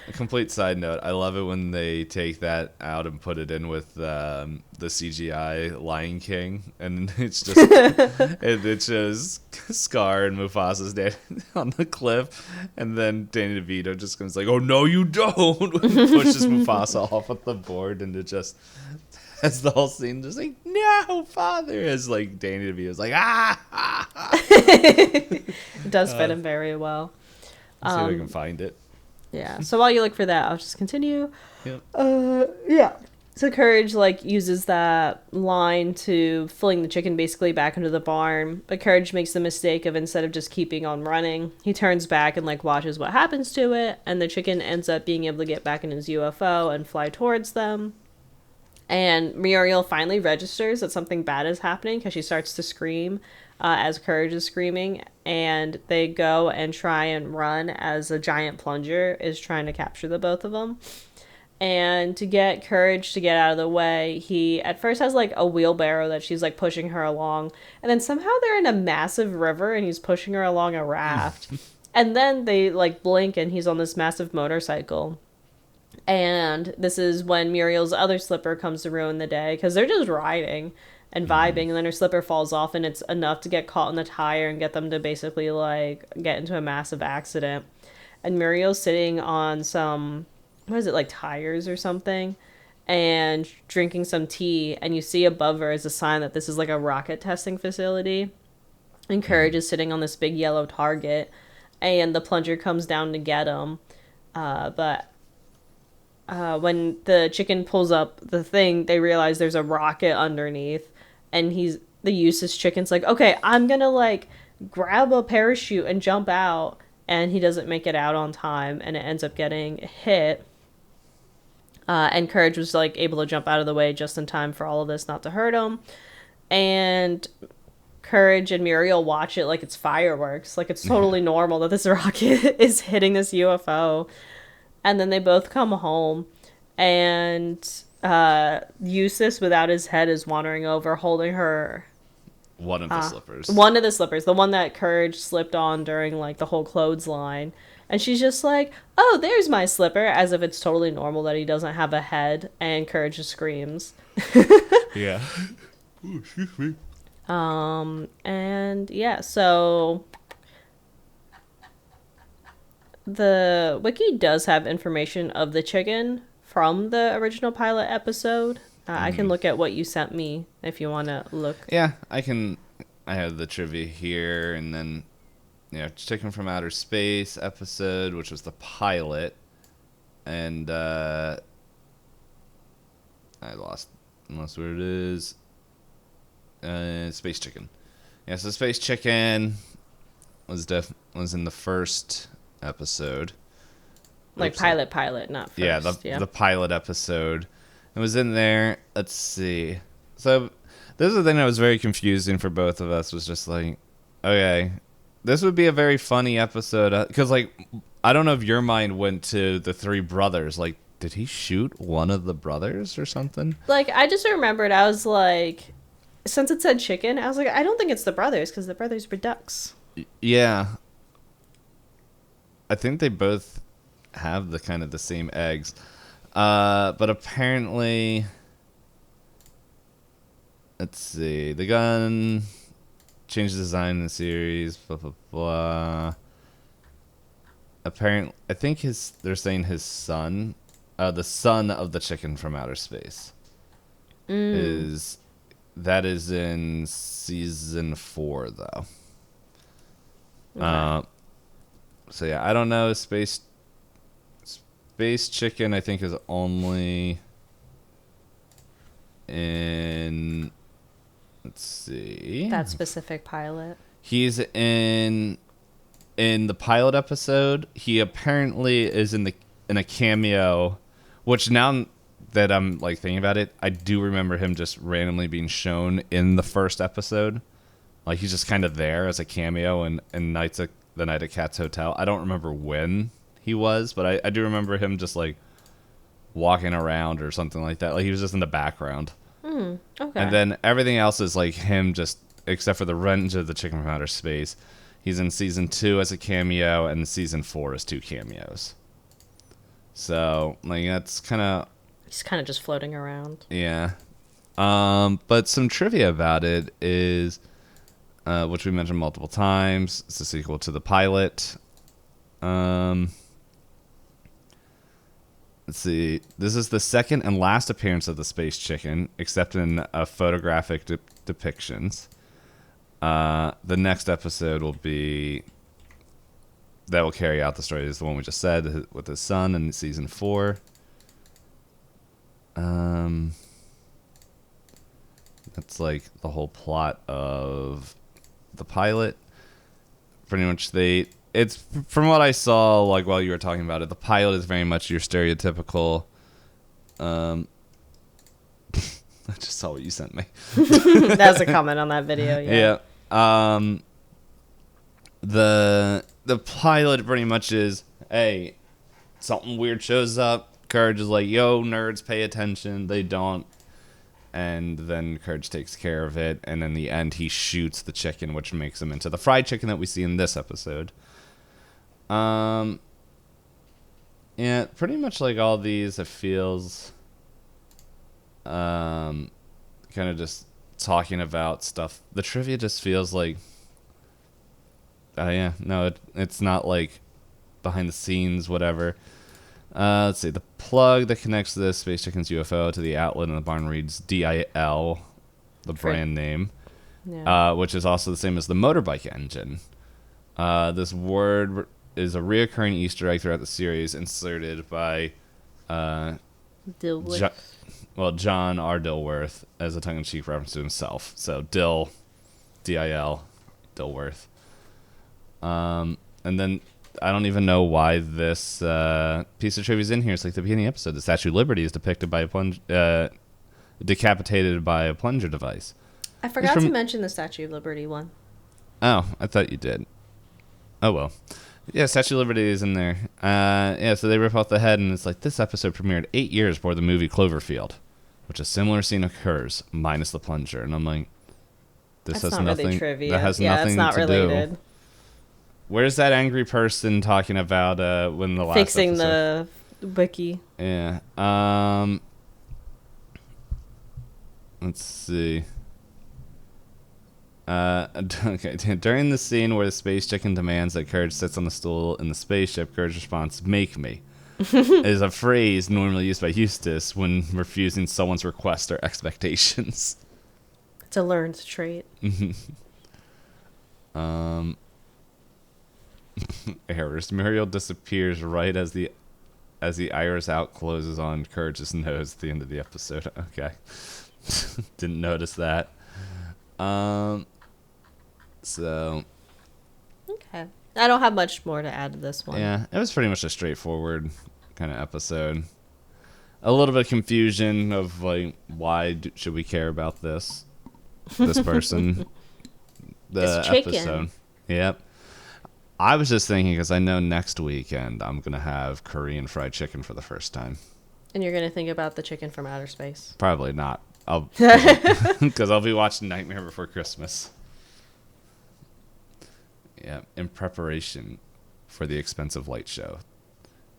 Speaker 1: A complete side note, I love it when they take that out and put it in with the CGI Lion King, and it's just it shows Scar and Mufasa's dad on the cliff, and then Danny DeVito just comes like, oh no you don't, and pushes Mufasa off of the board, and it just as the whole scene, just like, no, father, as like Danny DeVito is like, ah.
Speaker 2: It does fit him very well.
Speaker 1: Let's see if I can find it.
Speaker 2: Yeah. So while you look for that, I'll just continue.
Speaker 1: Yep.
Speaker 2: Yeah. So Courage like uses that line to fling the chicken basically back into the barn, but Courage makes the mistake of, instead of just keeping on running, he turns back and like watches what happens to it, and the chicken ends up being able to get back in his UFO and fly towards them. And Muriel finally registers that something bad is happening because she starts to scream as Courage is screaming, and they go and try and run as a giant plunger is trying to capture the both of them. And to get Courage to get out of the way, he at first has like a wheelbarrow that she's like pushing her along, and then somehow they're in a massive river and he's pushing her along a raft. And then they like blink and he's on this massive motorcycle. And this is when Muriel's other slipper comes to ruin the day, because they're just riding and vibing, and then her slipper falls off, and it's enough to get caught in the tire and get them to basically like get into a massive accident. And Muriel's sitting on some, what is it, like tires or something, and drinking some tea, and you see above her is a sign that this is like a rocket testing facility, and Courage is sitting on this big yellow target, and the plunger comes down to get him, but when the chicken pulls up the thing, they realize there's a rocket underneath, and the useless chicken's like, okay, I'm gonna like grab a parachute and jump out, and he doesn't make it out on time, and it ends up getting hit. And Courage was like able to jump out of the way just in time for all of this not to hurt him. And Courage and Muriel watch it like it's fireworks, like it's totally normal that this rocket is hitting this UFO. And then they both come home, and Eustace, without his head, is wandering over, holding her.
Speaker 1: One of the slippers.
Speaker 2: One of the slippers, the one that Courage slipped on during like the whole clothesline. And she's just like, oh, there's my slipper, as if it's totally normal that he doesn't have a head, and Courage just screams.
Speaker 1: Yeah. Ooh, excuse me.
Speaker 2: And yeah, so the wiki does have information of the chicken from the original pilot episode. I can look at what you sent me if you want to look.
Speaker 1: Yeah, I have the trivia here, and then, Chicken from Outer Space episode, which was the pilot, and I lost where it is. Space Chicken. Yeah, so Space Chicken was in the first episode.
Speaker 2: Like pilot, not first.
Speaker 1: Yeah, the pilot episode. It was in there. Let's see. So this is the thing that was very confusing for both of us, was just like, okay, this would be a very funny episode. Because, like, I don't know if your mind went to the three brothers. Like, did he shoot one of the brothers or something?
Speaker 2: Like, I just remembered, I was like, since it said chicken, I was like, I don't think it's the brothers, because the brothers were ducks.
Speaker 1: Yeah. I think they both have the kind of the same eggs. But apparently, let's see, the gun changed design in the series, blah, blah, blah. Apparently, I think they're saying his son, the son of the chicken from outer space, is in season 4, though.
Speaker 2: Okay.
Speaker 1: So yeah, I don't know. Space Chicken, I think, is only in. Let's see.
Speaker 2: That specific pilot.
Speaker 1: He's in the pilot episode. He apparently is in a cameo, which now that I'm like thinking about it, I do remember him just randomly being shown in the first episode. Like, he's just kind of there as a cameo in the Night at Cat's Hotel. I don't remember when he was, but I do remember him just like walking around or something like that. Like, he was just in the background.
Speaker 2: Okay.
Speaker 1: And then everything else is like him, just except for the Revenge of the Chicken from Outer Space. He's in season 2 as a cameo, and season 4 as 2 cameos. So, like, that's kind of...
Speaker 2: He's kind of just floating around.
Speaker 1: Yeah. But some trivia about it is, which we mentioned multiple times, it's a sequel to the pilot. Let's see. This is the second and last appearance of the space chicken, except in photographic depictions. The next episode will be that will carry out the story. Is the one we just said with his son in season 4. That's like the whole plot of the pilot. Pretty much it's from what I saw, like while you were talking about it, the pilot is very much your stereotypical. I just saw what you sent me.
Speaker 2: That was a comment on that video.
Speaker 1: Yeah. The pilot pretty much is, hey, something weird shows up. Courage is like, yo, nerds, pay attention. They don't. And then Courage takes care of it. And in the end, he shoots the chicken, which makes him into the fried chicken that we see in this episode. Yeah, pretty much like all these, it feels kind of just talking about stuff. The trivia just feels like, yeah, no, it's not like behind the scenes, whatever. Let's see. The plug that connects the Space Chicken's UFO to the outlet in the barn reads DIL, the brand name, which is also the same as the motorbike engine. This word is a reoccurring Easter egg throughout the series, inserted by John R. Dilworth as a tongue-in-cheek reference to himself. So DIL, Dilworth. And then I don't even know why this piece of trivia is in here. It's like the beginning episode. The Statue of Liberty is depicted by decapitated by a plunger device.
Speaker 2: I forgot to mention the Statue of Liberty one.
Speaker 1: Oh, I thought you did. Oh, well. Yeah, Statue of Liberty is in there. Yeah, so they rip off the head, and it's like, this episode premiered 8 years before the movie Cloverfield, which a similar scene occurs, minus the plunger. And I'm like,
Speaker 2: That's has nothing. Really trivia.
Speaker 1: That has nothing it's not to related. Do. Where's that angry person talking about when the last
Speaker 2: fixing
Speaker 1: episode?
Speaker 2: The wiki?
Speaker 1: Yeah. Let's see. Okay. During the scene where the space chicken demands that Courage sits on the stool in the spaceship, Courage's response, "Make me," is a phrase normally used by Eustace when refusing someone's request or expectations.
Speaker 2: It's a learned trait.
Speaker 1: Errors. Muriel disappears right as the iris out closes on Courage's nose at the end of the episode. Okay. Didn't notice that. So.
Speaker 2: Okay. I don't have much more to add to this one.
Speaker 1: Yeah, it was pretty much a straightforward kind of episode. A little bit of confusion of like, why should we care about this person? The episode. Yep. I was just thinking, because I know next weekend I'm going to have Korean fried chicken for the first time.
Speaker 2: And you're going to think about the chicken from outer space?
Speaker 1: Probably not. Because I'll be watching Nightmare Before Christmas. Yeah, in preparation for the expensive light show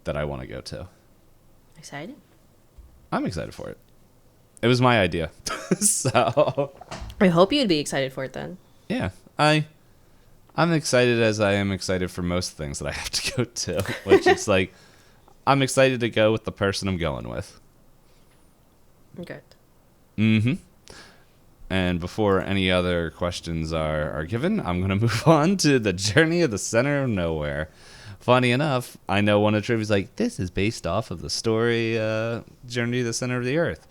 Speaker 1: that I want to go to.
Speaker 2: Excited?
Speaker 1: I'm excited for it. It was my idea. So
Speaker 2: I hope you'd be excited for it then.
Speaker 1: Yeah, I'm excited as I am excited for most things that I have to go to, which is like, I'm excited to go with the person I'm going with.
Speaker 2: Good.
Speaker 1: Mm-hmm. And before any other questions are given, I'm going to move on to the Journey of the Center of Nowhere. Funny enough, I know one of the trivia's like, this is based off of the story Journey to the Center of the Earth,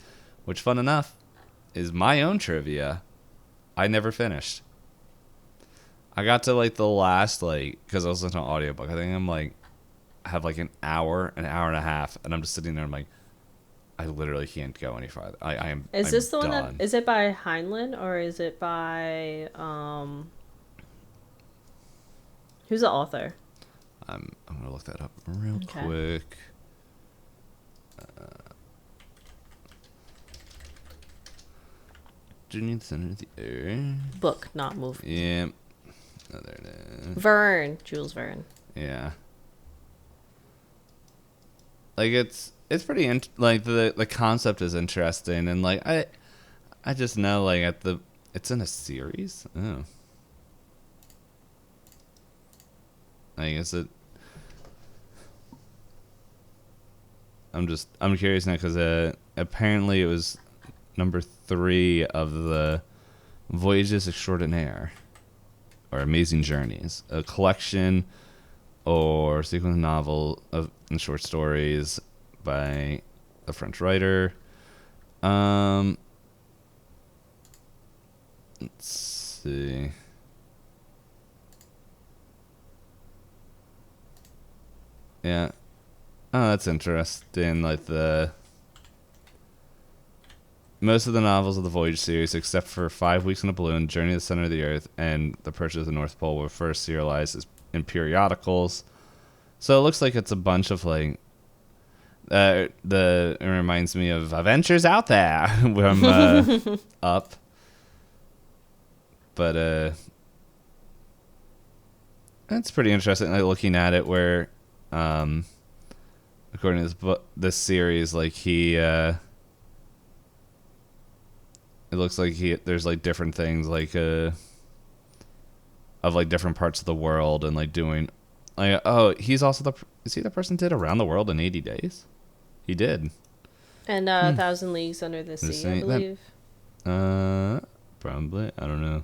Speaker 1: which, fun enough, is my own trivia I never finished. I got to like the last, like, because I was listening to an audiobook. I think I'm like, I have like an hour and a half, and I'm just sitting there. I'm like, I literally can't go any farther. I am.
Speaker 2: Is
Speaker 1: I'm
Speaker 2: this the
Speaker 1: done.
Speaker 2: one that is it by Heinlein or is it by who's the author?
Speaker 1: I'm gonna look that up real quick. Journey to the Center of the Earth.
Speaker 2: Book, not movie.
Speaker 1: Yeah. Oh, there it is.
Speaker 2: Verne, Jules Verne.
Speaker 1: Yeah. Like it's pretty like the concept is interesting, and like I just know like it's in a series. Oh. Like is it? I'm curious now because apparently it was number 3 of the Voyages Extraordinaire, or Amazing Journeys, a collection or sequence novel and short stories by a French writer. Let's see. Yeah. Oh, that's interesting. Like most of the novels of the Voyage series, except for 5 Weeks in a Balloon, Journey to the Center of the Earth, and The Purchase of the North Pole, were first serialized in periodicals. So it looks like it's a bunch of like. It reminds me of Adventures Out There from Up. But it's pretty interesting. Like looking at it, where according to this series, like it looks like there's like different things like of like different parts of the world and like doing like he's also is he the person who did Around the World in 80 Days? He did.
Speaker 2: And 1,000 Leagues Under the Sea, I believe.
Speaker 1: Probably. I don't know.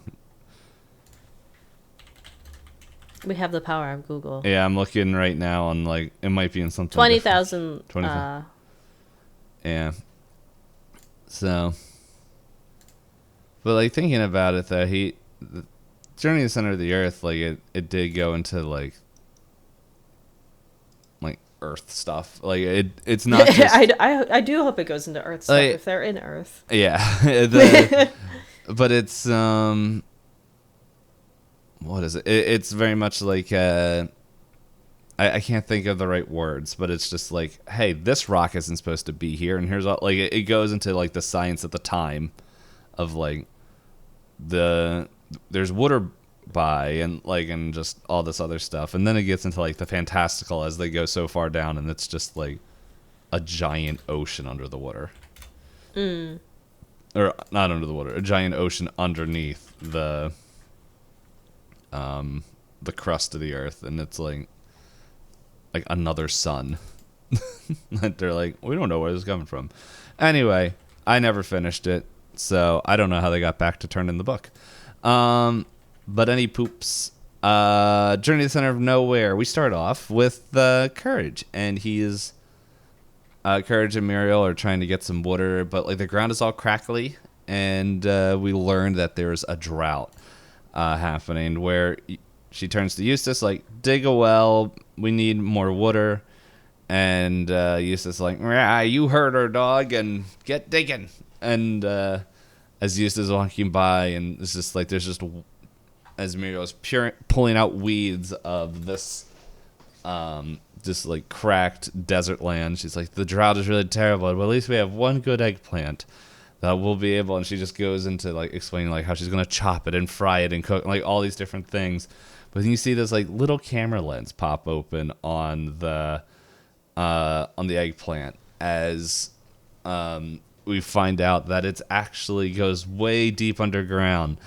Speaker 2: We have the power of Google.
Speaker 1: Yeah, I'm looking right now on like it might be in something.
Speaker 2: 20,000.
Speaker 1: Yeah. So, but like thinking about it, though, Journey to the Center of the Earth, like it did go into like Earth stuff. Like it's not. Just,
Speaker 2: I do hope it goes into Earth stuff if they're in Earth.
Speaker 1: Yeah, but it's what is it? It's very much like I can't think of the right words, but it's just like, hey, this rock isn't supposed to be here, and here's all like it goes into like the science at the time of like there's water by and just all this other stuff, and then it gets into like the fantastical as they go so far down, and it's just like a giant ocean under the water, or not under the water, a giant ocean underneath the crust of the earth, and it's like another sun. They're like, we don't know where this is coming from. Anyway, I never finished it, so I don't know how they got back to turn in the book. But any poops. Journey to the Center of Nowhere. We start off with Courage, and he's Courage and Muriel are trying to get some water, but like the ground is all crackly, and we learned that there's a drought happening where she turns to Eustace like, dig a well, we need more water, and Eustace like, yeah, you heard her, dog, and get digging. And as Eustace is walking by, and it's just like there's just as Muriel's pulling out weeds of this just like cracked desert land, she's like, the drought is really terrible, but at least we have one good eggplant that we'll be able, and she just goes into like explaining like how she's gonna chop it and fry it and cook like all these different things. But then you see this like little camera lens pop open on the eggplant as we find out that it actually goes way deep underground,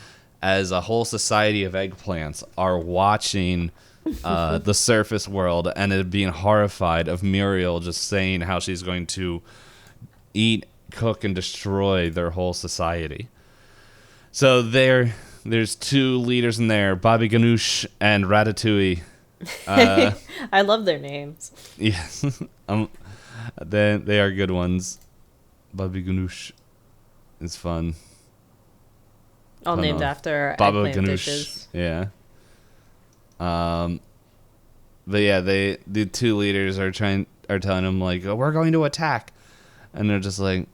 Speaker 1: as a whole society of eggplants are watching the surface world and it being horrified of Muriel just saying how she's going to eat, cook, and destroy their whole society. So there's 2 leaders in there, Bobby Ganoush and Ratatouille.
Speaker 2: I love their names.
Speaker 1: Yes. They are good ones. Bobby Ganoush is fun.
Speaker 2: All named after
Speaker 1: Baba
Speaker 2: eggplant
Speaker 1: Ganoush.
Speaker 2: dishes.
Speaker 1: Yeah. But yeah, the 2 leaders are telling them like, oh, we're going to attack, and they're just like,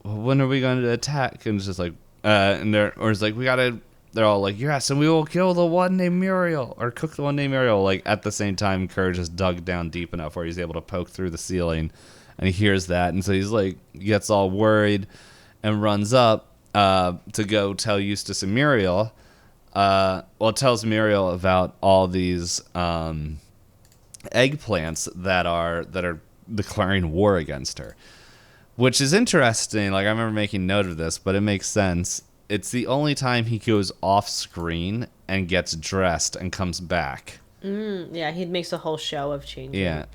Speaker 1: well, when are we going to attack? And it's just like, they're all like, yes, and we will kill the one named Muriel, or cook the one named Muriel. Like at the same time, Courage has dug down deep enough where he's able to poke through the ceiling, and he hears that, and so he's like, gets all worried, and runs up to go tell Eustace and Muriel. Tells Muriel about all these eggplants that are declaring war against her, which is interesting. Like I remember making note of this, but it makes sense. It's the only time he goes off screen and gets dressed and comes back.
Speaker 2: Yeah, he makes a whole show of changing.
Speaker 1: Yeah,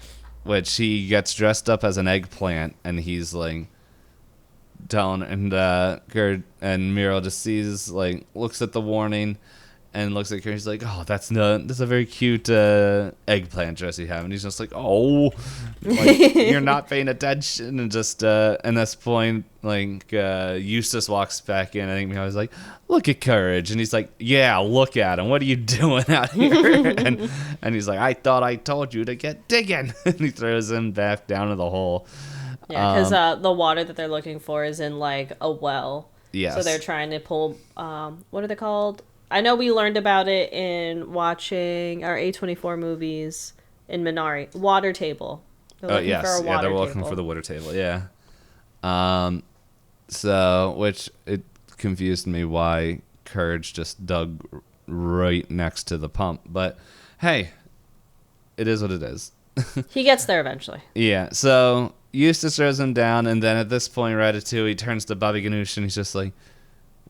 Speaker 1: which he gets dressed up as an eggplant, and he's like telling, and Gerd and Muriel just sees, like, looks at the warning and looks at Kurt. He's like, "Oh, that's a very cute eggplant dress you have." And he's just like, "Oh, like, you're not paying attention." And just at this point, like, Eustace walks back in. I think I was like, "Look at Courage," and he's like, "Yeah, look at him. What are you doing out here?" and he's like, "I thought I told you to get digging." And he throws him back down to the hole.
Speaker 2: Yeah, because the water that they're looking for is in, like, a well.
Speaker 1: Yes.
Speaker 2: So they're trying to pull, what are they called? I know we learned about it in watching our A24 movies in Minari. Water table.
Speaker 1: They're looking for a water they're looking table. For the water table, yeah. So, which it confused me why Courage just dug right next to the pump. But, hey, it is what it is.
Speaker 2: He gets there eventually.
Speaker 1: Yeah, so Eustace throws him down, and then at this point, Ratatouille turns to Bobby Ganoush, and he's just like,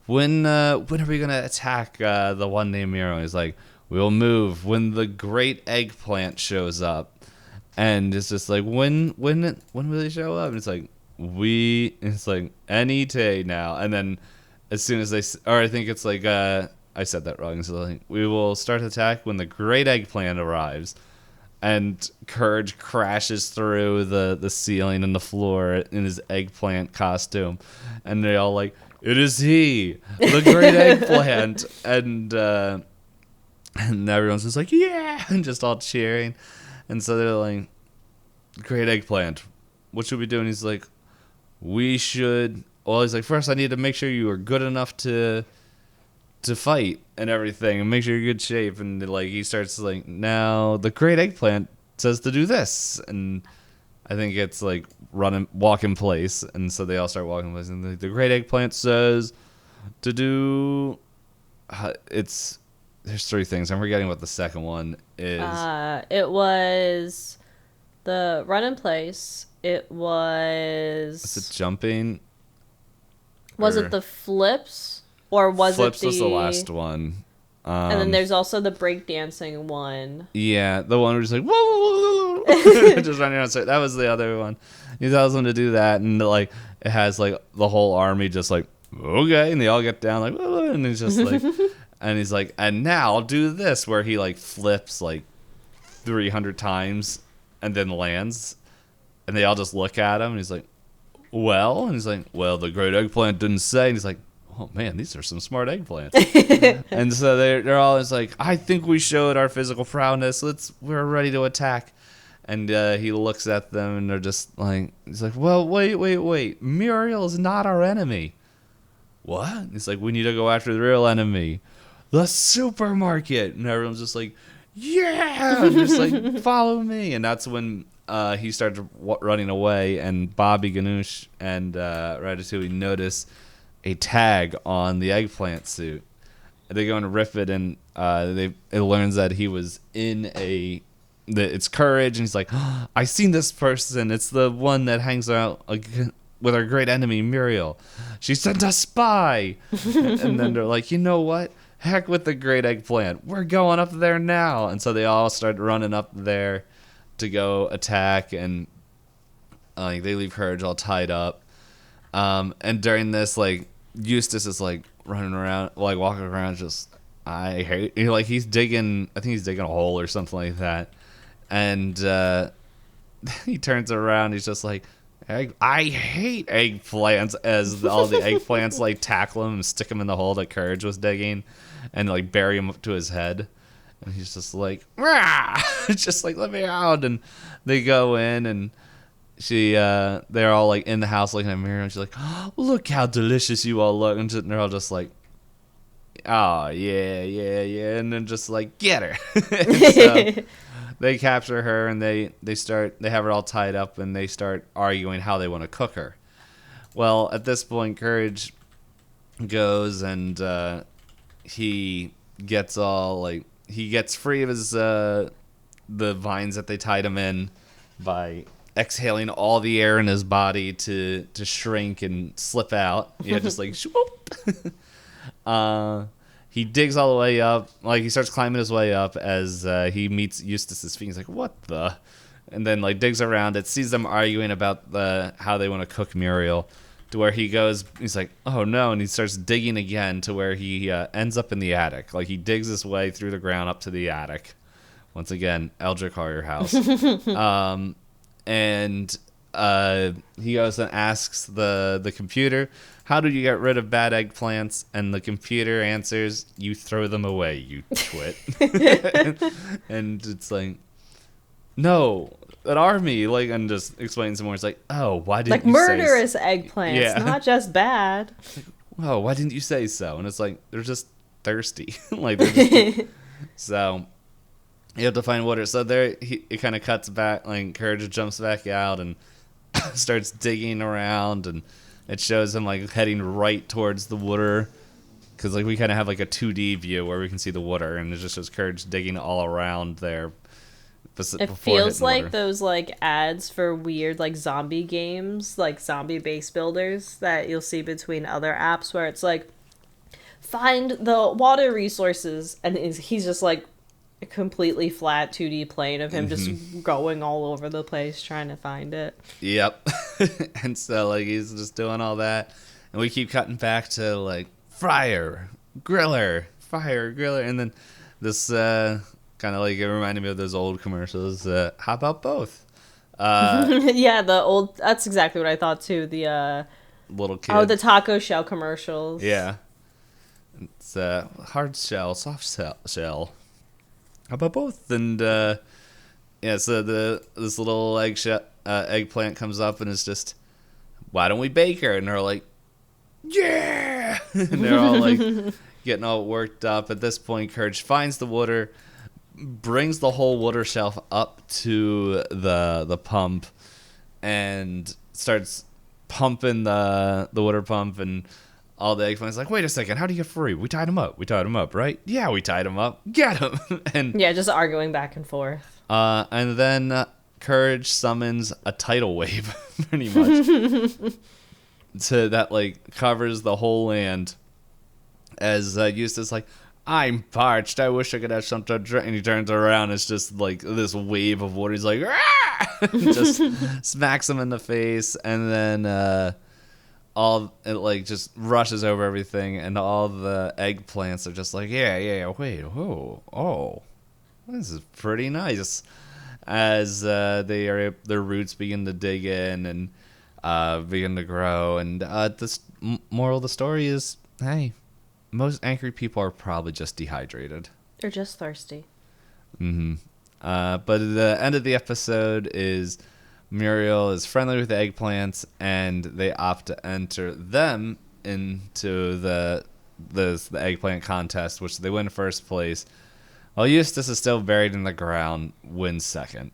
Speaker 1: When are we going to attack the one named Miro? He's like, we'll move when the great eggplant shows up. And it's just like, when will he show up? And it's like, it's like, any day now. And then as soon as I think it's like, I said that wrong. So like, we will start attack when the great eggplant arrives. And Courage crashes through the ceiling and the floor in his eggplant costume. And they all like, it is he, the great eggplant. And everyone's just like, yeah, and just all cheering. And so they're like, great eggplant, what should we do? And he's like, he's like, first I need to make sure you are good enough to fight and everything, and make sure you're in good shape. And like, he starts like, now the great eggplant says to do this, and I think it's like walk in place. And so they all start walking in place, and the great eggplant says to do there's three things. I'm forgetting what the second one is.
Speaker 2: It was the run in place. It was,
Speaker 1: is it jumping?
Speaker 2: Was it the flips? Or was
Speaker 1: Flips
Speaker 2: it
Speaker 1: was the last one.
Speaker 2: And then there's also the breakdancing one.
Speaker 1: Yeah, the one where just like, whoa, whoa, whoa. Just running outside. That was the other one. He tells them to do that, and like, it has like the whole army just like, okay, and they all get down like, whoa, and he's just like, and he's like, and now I'll do this, where he like flips like 300 times and then lands, and they all just look at him, and he's like, well, and he's like, well, the great eggplant didn't say, and he's like, oh man, these are some smart eggplants. And so they're always like, I think we showed our physical prowess. We're ready to attack. And he looks at them, and they're just like, he's like, well, wait. Muriel is not our enemy. What? He's like, we need to go after the real enemy, the supermarket. And everyone's just like, yeah, and just like, follow me. And that's when he starts running away, and Bobby Ganoush and Ratatouille notice a tag on the eggplant suit. They go and rip it, and it learns that he was in it's Courage, and he's like, oh, I seen this person. It's the one that hangs out with our great enemy Muriel. She sent a spy. And then they're like, you know what? Heck with the great eggplant. We're going up there now. And so they all start running up there to go attack, and they leave Courage all tied up. And during this, like, Eustace is like running around, like walking around, just he's digging. I think he's digging a hole or something like that. And he turns around. He's just like, I hate eggplants. As all the eggplants like tackle him and stick him in the hole that Courage was digging, and like bury him up to his head. And he's just like, rah! Just like, let me out. And they go in, and they're all like in the house looking at Miriam, and she's like, oh, look how delicious you all look. And they're all just like, oh yeah, and then just like, get her. So they capture her, and they have her all tied up, and they start arguing how they want to cook her. Well, at this point, Courage goes, and he gets free of his the vines that they tied him in by exhaling all the air in his body to shrink and slip out. Just like swoop. He digs all the way up, like he starts climbing his way up as he meets Eustace's feet. He's like, what the? and then like digs around. It sees them arguing about how they want to cook Muriel, to where he goes. He's like, "Oh no!" and he starts digging again to where he ends up in the attic. Like he digs his way through the ground up to the attic. Once again, Eldritch Horror House. And he goes and asks the computer, "How do you get rid of bad eggplants?" And the computer answers, "You throw them away, you twit." and it's like, no, an army, like, and just explains some more. It's like, oh, why didn't
Speaker 2: like
Speaker 1: you
Speaker 2: murderous
Speaker 1: say
Speaker 2: eggplants,
Speaker 1: Yeah.
Speaker 2: not just bad.
Speaker 1: Oh, why didn't you say so? And it's like, they're just thirsty. Like, they're just, so you have to find water. So there, it kind of cuts back. Like Courage jumps back out and starts digging around, and it shows him like heading right towards the water, because like we kind of have like a 2D view where we can see the water, and it just shows Courage digging all around there.
Speaker 2: It feels like those like ads for weird like zombie games, like zombie base builders that you'll see between other apps, where it's like, find the water resources, and he's just like a completely flat 2D plane of him just going all over the place trying to find it.
Speaker 1: Yep. And so like he's just doing all that, and we keep cutting back to like fire griller, and then this kind of like it reminded me of those old commercials. How about both?
Speaker 2: Yeah, the old. That's exactly what I thought too. The
Speaker 1: little kid.
Speaker 2: the taco shell commercials.
Speaker 1: Yeah. It's hard shell, soft shell. How about both? And yeah, so this little eggplant comes up and is just, "Why don't we bake her?" And they're like, "Yeah!" And they're all like getting all worked up. At this point, Courage finds the water, brings the whole water shelf up to the pump, and starts pumping the water pump, and all the eggplants like, "Wait a second, how do you get free? We tied him up, right? Yeah, we tied him up. Get him!" And
Speaker 2: yeah, just arguing back and forth.
Speaker 1: And then Courage summons a tidal wave, pretty much, to that like covers the whole land. As Eustace like, "I'm parched. I wish I could have something to drink." And he turns around. It's just like this wave of water. He's like, "Ah!" Just smacks him in the face, and then all it like just rushes over everything, and all the eggplants are just like, yeah, wait, oh, this is pretty nice. As their roots begin to dig in and begin to grow, and this moral of the story is, hey, most angry people are probably just dehydrated.
Speaker 2: They're just thirsty.
Speaker 1: But the end of the eggplant is Muriel is friendly with the eggplants, and they opt to enter them into the eggplant contest, which they win first place. While Eustace is still buried in the ground, wins second,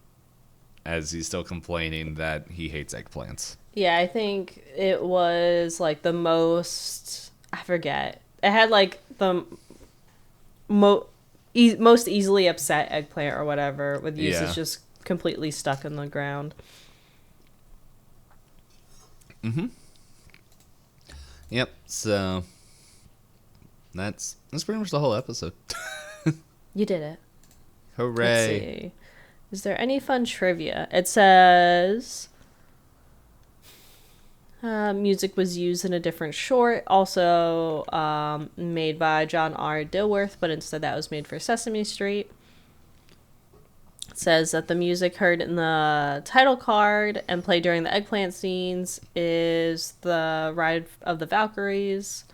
Speaker 1: as he's still complaining that he hates eggplants.
Speaker 2: Yeah, I think it was like the most. I forget. It had like the most easily upset eggplant or whatever, with Eustace just completely stuck in the ground.
Speaker 1: Yep. So that's pretty much the whole episode.
Speaker 2: You did it.
Speaker 1: Hooray!
Speaker 2: Let's see. Is there any fun trivia? It says music was used in a different short, also made by John R. Dilworth, but instead that was made for Sesame Street. It says that the music heard in the title card and played during the eggplant scenes is the Ride of the Valkyries.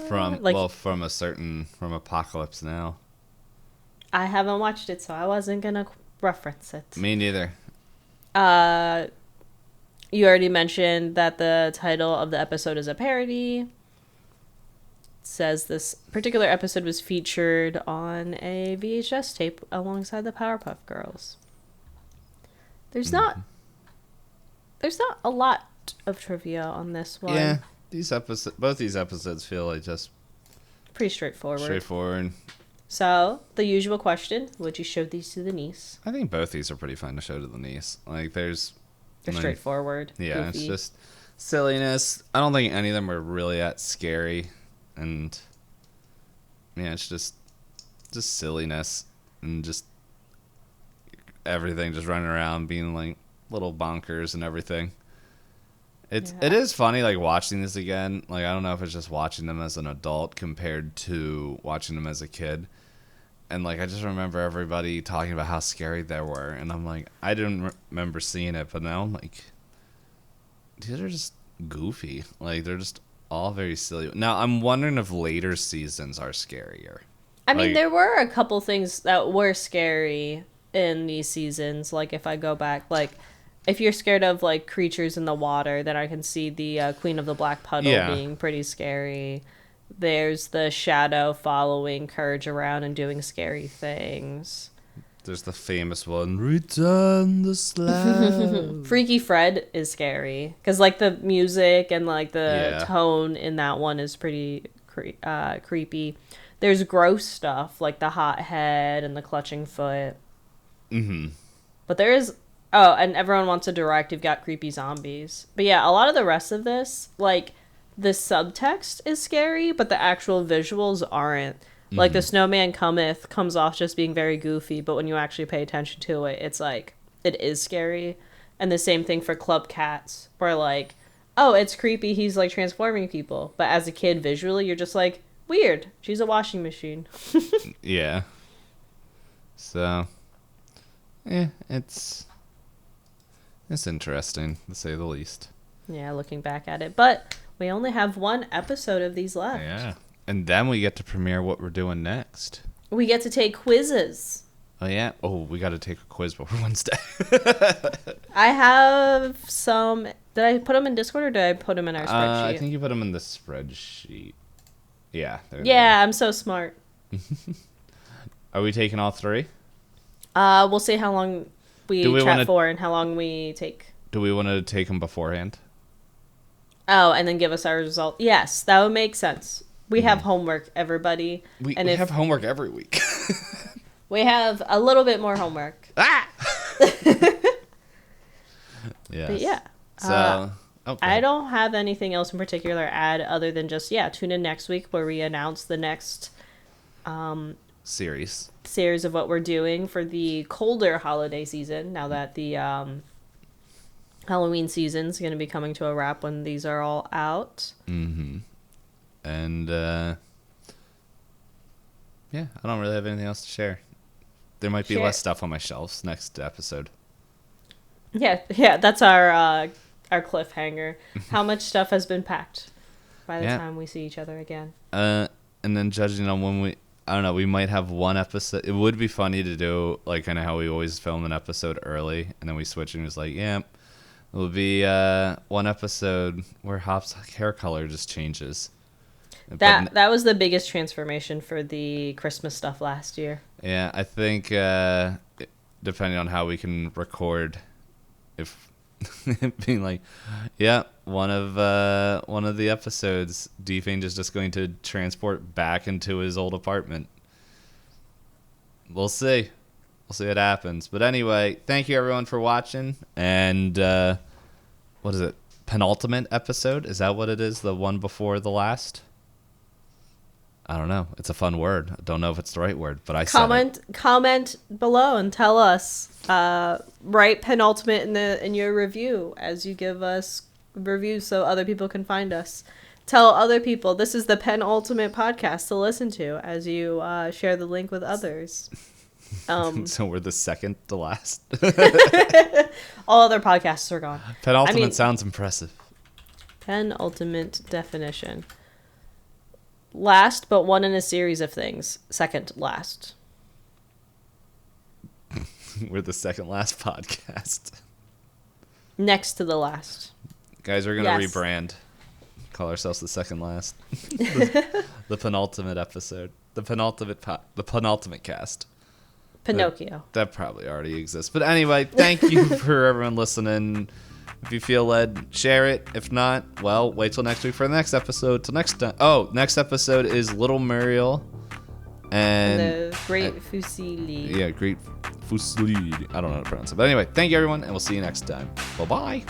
Speaker 1: From Apocalypse Now.
Speaker 2: I haven't watched it, so I wasn't gonna reference it.
Speaker 1: Me neither.
Speaker 2: You already mentioned that the title of the episode is a parody. It says this particular episode was featured on a VHS tape alongside the Powerpuff Girls. There's not a lot of trivia on this one.
Speaker 1: Yeah, both these episodes feel like just
Speaker 2: pretty straightforward. So, the usual question, would you show these to the niece?
Speaker 1: I think both these are pretty fun to show to the niece. Like, they're
Speaker 2: straightforward.
Speaker 1: Yeah,
Speaker 2: goofy.
Speaker 1: It's just silliness. I don't think any of them are really that scary. And, yeah, it's just silliness. And just everything, just running around being like little bonkers and everything. It is funny like watching this again. Like I don't know if it's just watching them as an adult compared to watching them as a kid. And like I just remember everybody talking about how scary they were, and I'm like, I didn't remember seeing it, but now I'm like, these are just goofy. Like they're just all very silly. Now I'm wondering if later seasons are scarier.
Speaker 2: I mean,
Speaker 1: Like,
Speaker 2: there were a couple things that were scary in these seasons. Like if I go back, like if you're scared of like creatures in the water, then I can see the Queen of the Black Puddle being pretty scary. There's the shadow following Courage around and doing scary things.
Speaker 1: there's the famous one, Return the Slab.
Speaker 2: Freaky Fred is scary because like the music and like the tone in that one is pretty creepy. There's gross stuff like the hot head and the clutching foot. Mm-hmm. But there is and Everyone Wants to Direct. You've got creepy zombies. But yeah, a lot of the rest of this, like the subtext is scary, but the actual visuals aren't. Like the Snowman Cometh comes off just being very goofy, but when you actually pay attention to it, it's like it is scary. And the same thing for Club Cats, where like, oh, it's creepy, he's like transforming people, but as a kid visually you're just like, weird, she's a washing machine.
Speaker 1: Yeah. So it's interesting to say the least.
Speaker 2: Yeah, looking back at it, but we only have one episode of these left.
Speaker 1: Yeah. And then we get to premiere what we're doing next.
Speaker 2: We get to take quizzes.
Speaker 1: Oh, yeah? Oh, we got to take a quiz before Wednesday.
Speaker 2: I have some... Did I put them in Discord or did I put them in our spreadsheet?
Speaker 1: I think you put them in the spreadsheet. Yeah.
Speaker 2: Yeah, I'm so smart.
Speaker 1: Are we taking all three?
Speaker 2: We'll see how long we chat for and how long we take.
Speaker 1: Do we want to take them beforehand?
Speaker 2: Oh, and then give us our result. Yes, that would make sense. We have homework, everybody.
Speaker 1: We have homework every week.
Speaker 2: We have a little bit more homework.
Speaker 1: Ah! Yes.
Speaker 2: But yeah.
Speaker 1: So,
Speaker 2: I don't have anything else in particular to add other than just, tune in next week where we announce the next
Speaker 1: series
Speaker 2: of what we're doing for the colder holiday season, now that the Halloween season's going to be coming to a wrap when these are all out.
Speaker 1: Mm-hmm. And, I don't really have anything else to share. There might be less stuff on my shelves next episode.
Speaker 2: Yeah, that's our cliffhanger. How much stuff has been packed by the time we see each other again?
Speaker 1: And then judging on when I don't know, we might have one episode. It would be funny to do, like, kind of how we always film an episode early, and then we switch and it's like, it will be one episode where Hop's hair color just changes.
Speaker 2: That was the biggest transformation for the Christmas stuff last year. Yeah,
Speaker 1: I think depending on how we can record, if being like, one of the episodes, Itisdpayne is just going to transport back into his old apartment. We'll see. We'll see what happens. But anyway, thank you everyone for watching. And what is it? Penultimate episode? Is that what it is? The one before the last? I don't know. It's a fun word. I don't know if it's the right word, but
Speaker 2: comment below and tell us. Write penultimate in your review as you give us reviews so other people can find us. Tell other people this is the penultimate podcast to listen to as you share the link with others.
Speaker 1: So we're the second to last.
Speaker 2: All other podcasts are gone.
Speaker 1: Penultimate sounds impressive.
Speaker 2: Penultimate definition. Last, but one in a series of things. Second last.
Speaker 1: We're the second last podcast.
Speaker 2: Next to the last.
Speaker 1: Guys, we're going to rebrand. Call ourselves the second last. the penultimate episode. The penultimate cast.
Speaker 2: Pinocchio.
Speaker 1: That probably already exists. But anyway, thank you for everyone listening. If you feel led, share it. If not, well, wait till next week for the next episode. Till next time. Oh, next episode is Little Muriel and
Speaker 2: the Great Fusili.
Speaker 1: Yeah, Great Fusili. I don't know how to pronounce it. But anyway, thank you everyone, and we'll see you next time. Bye-bye.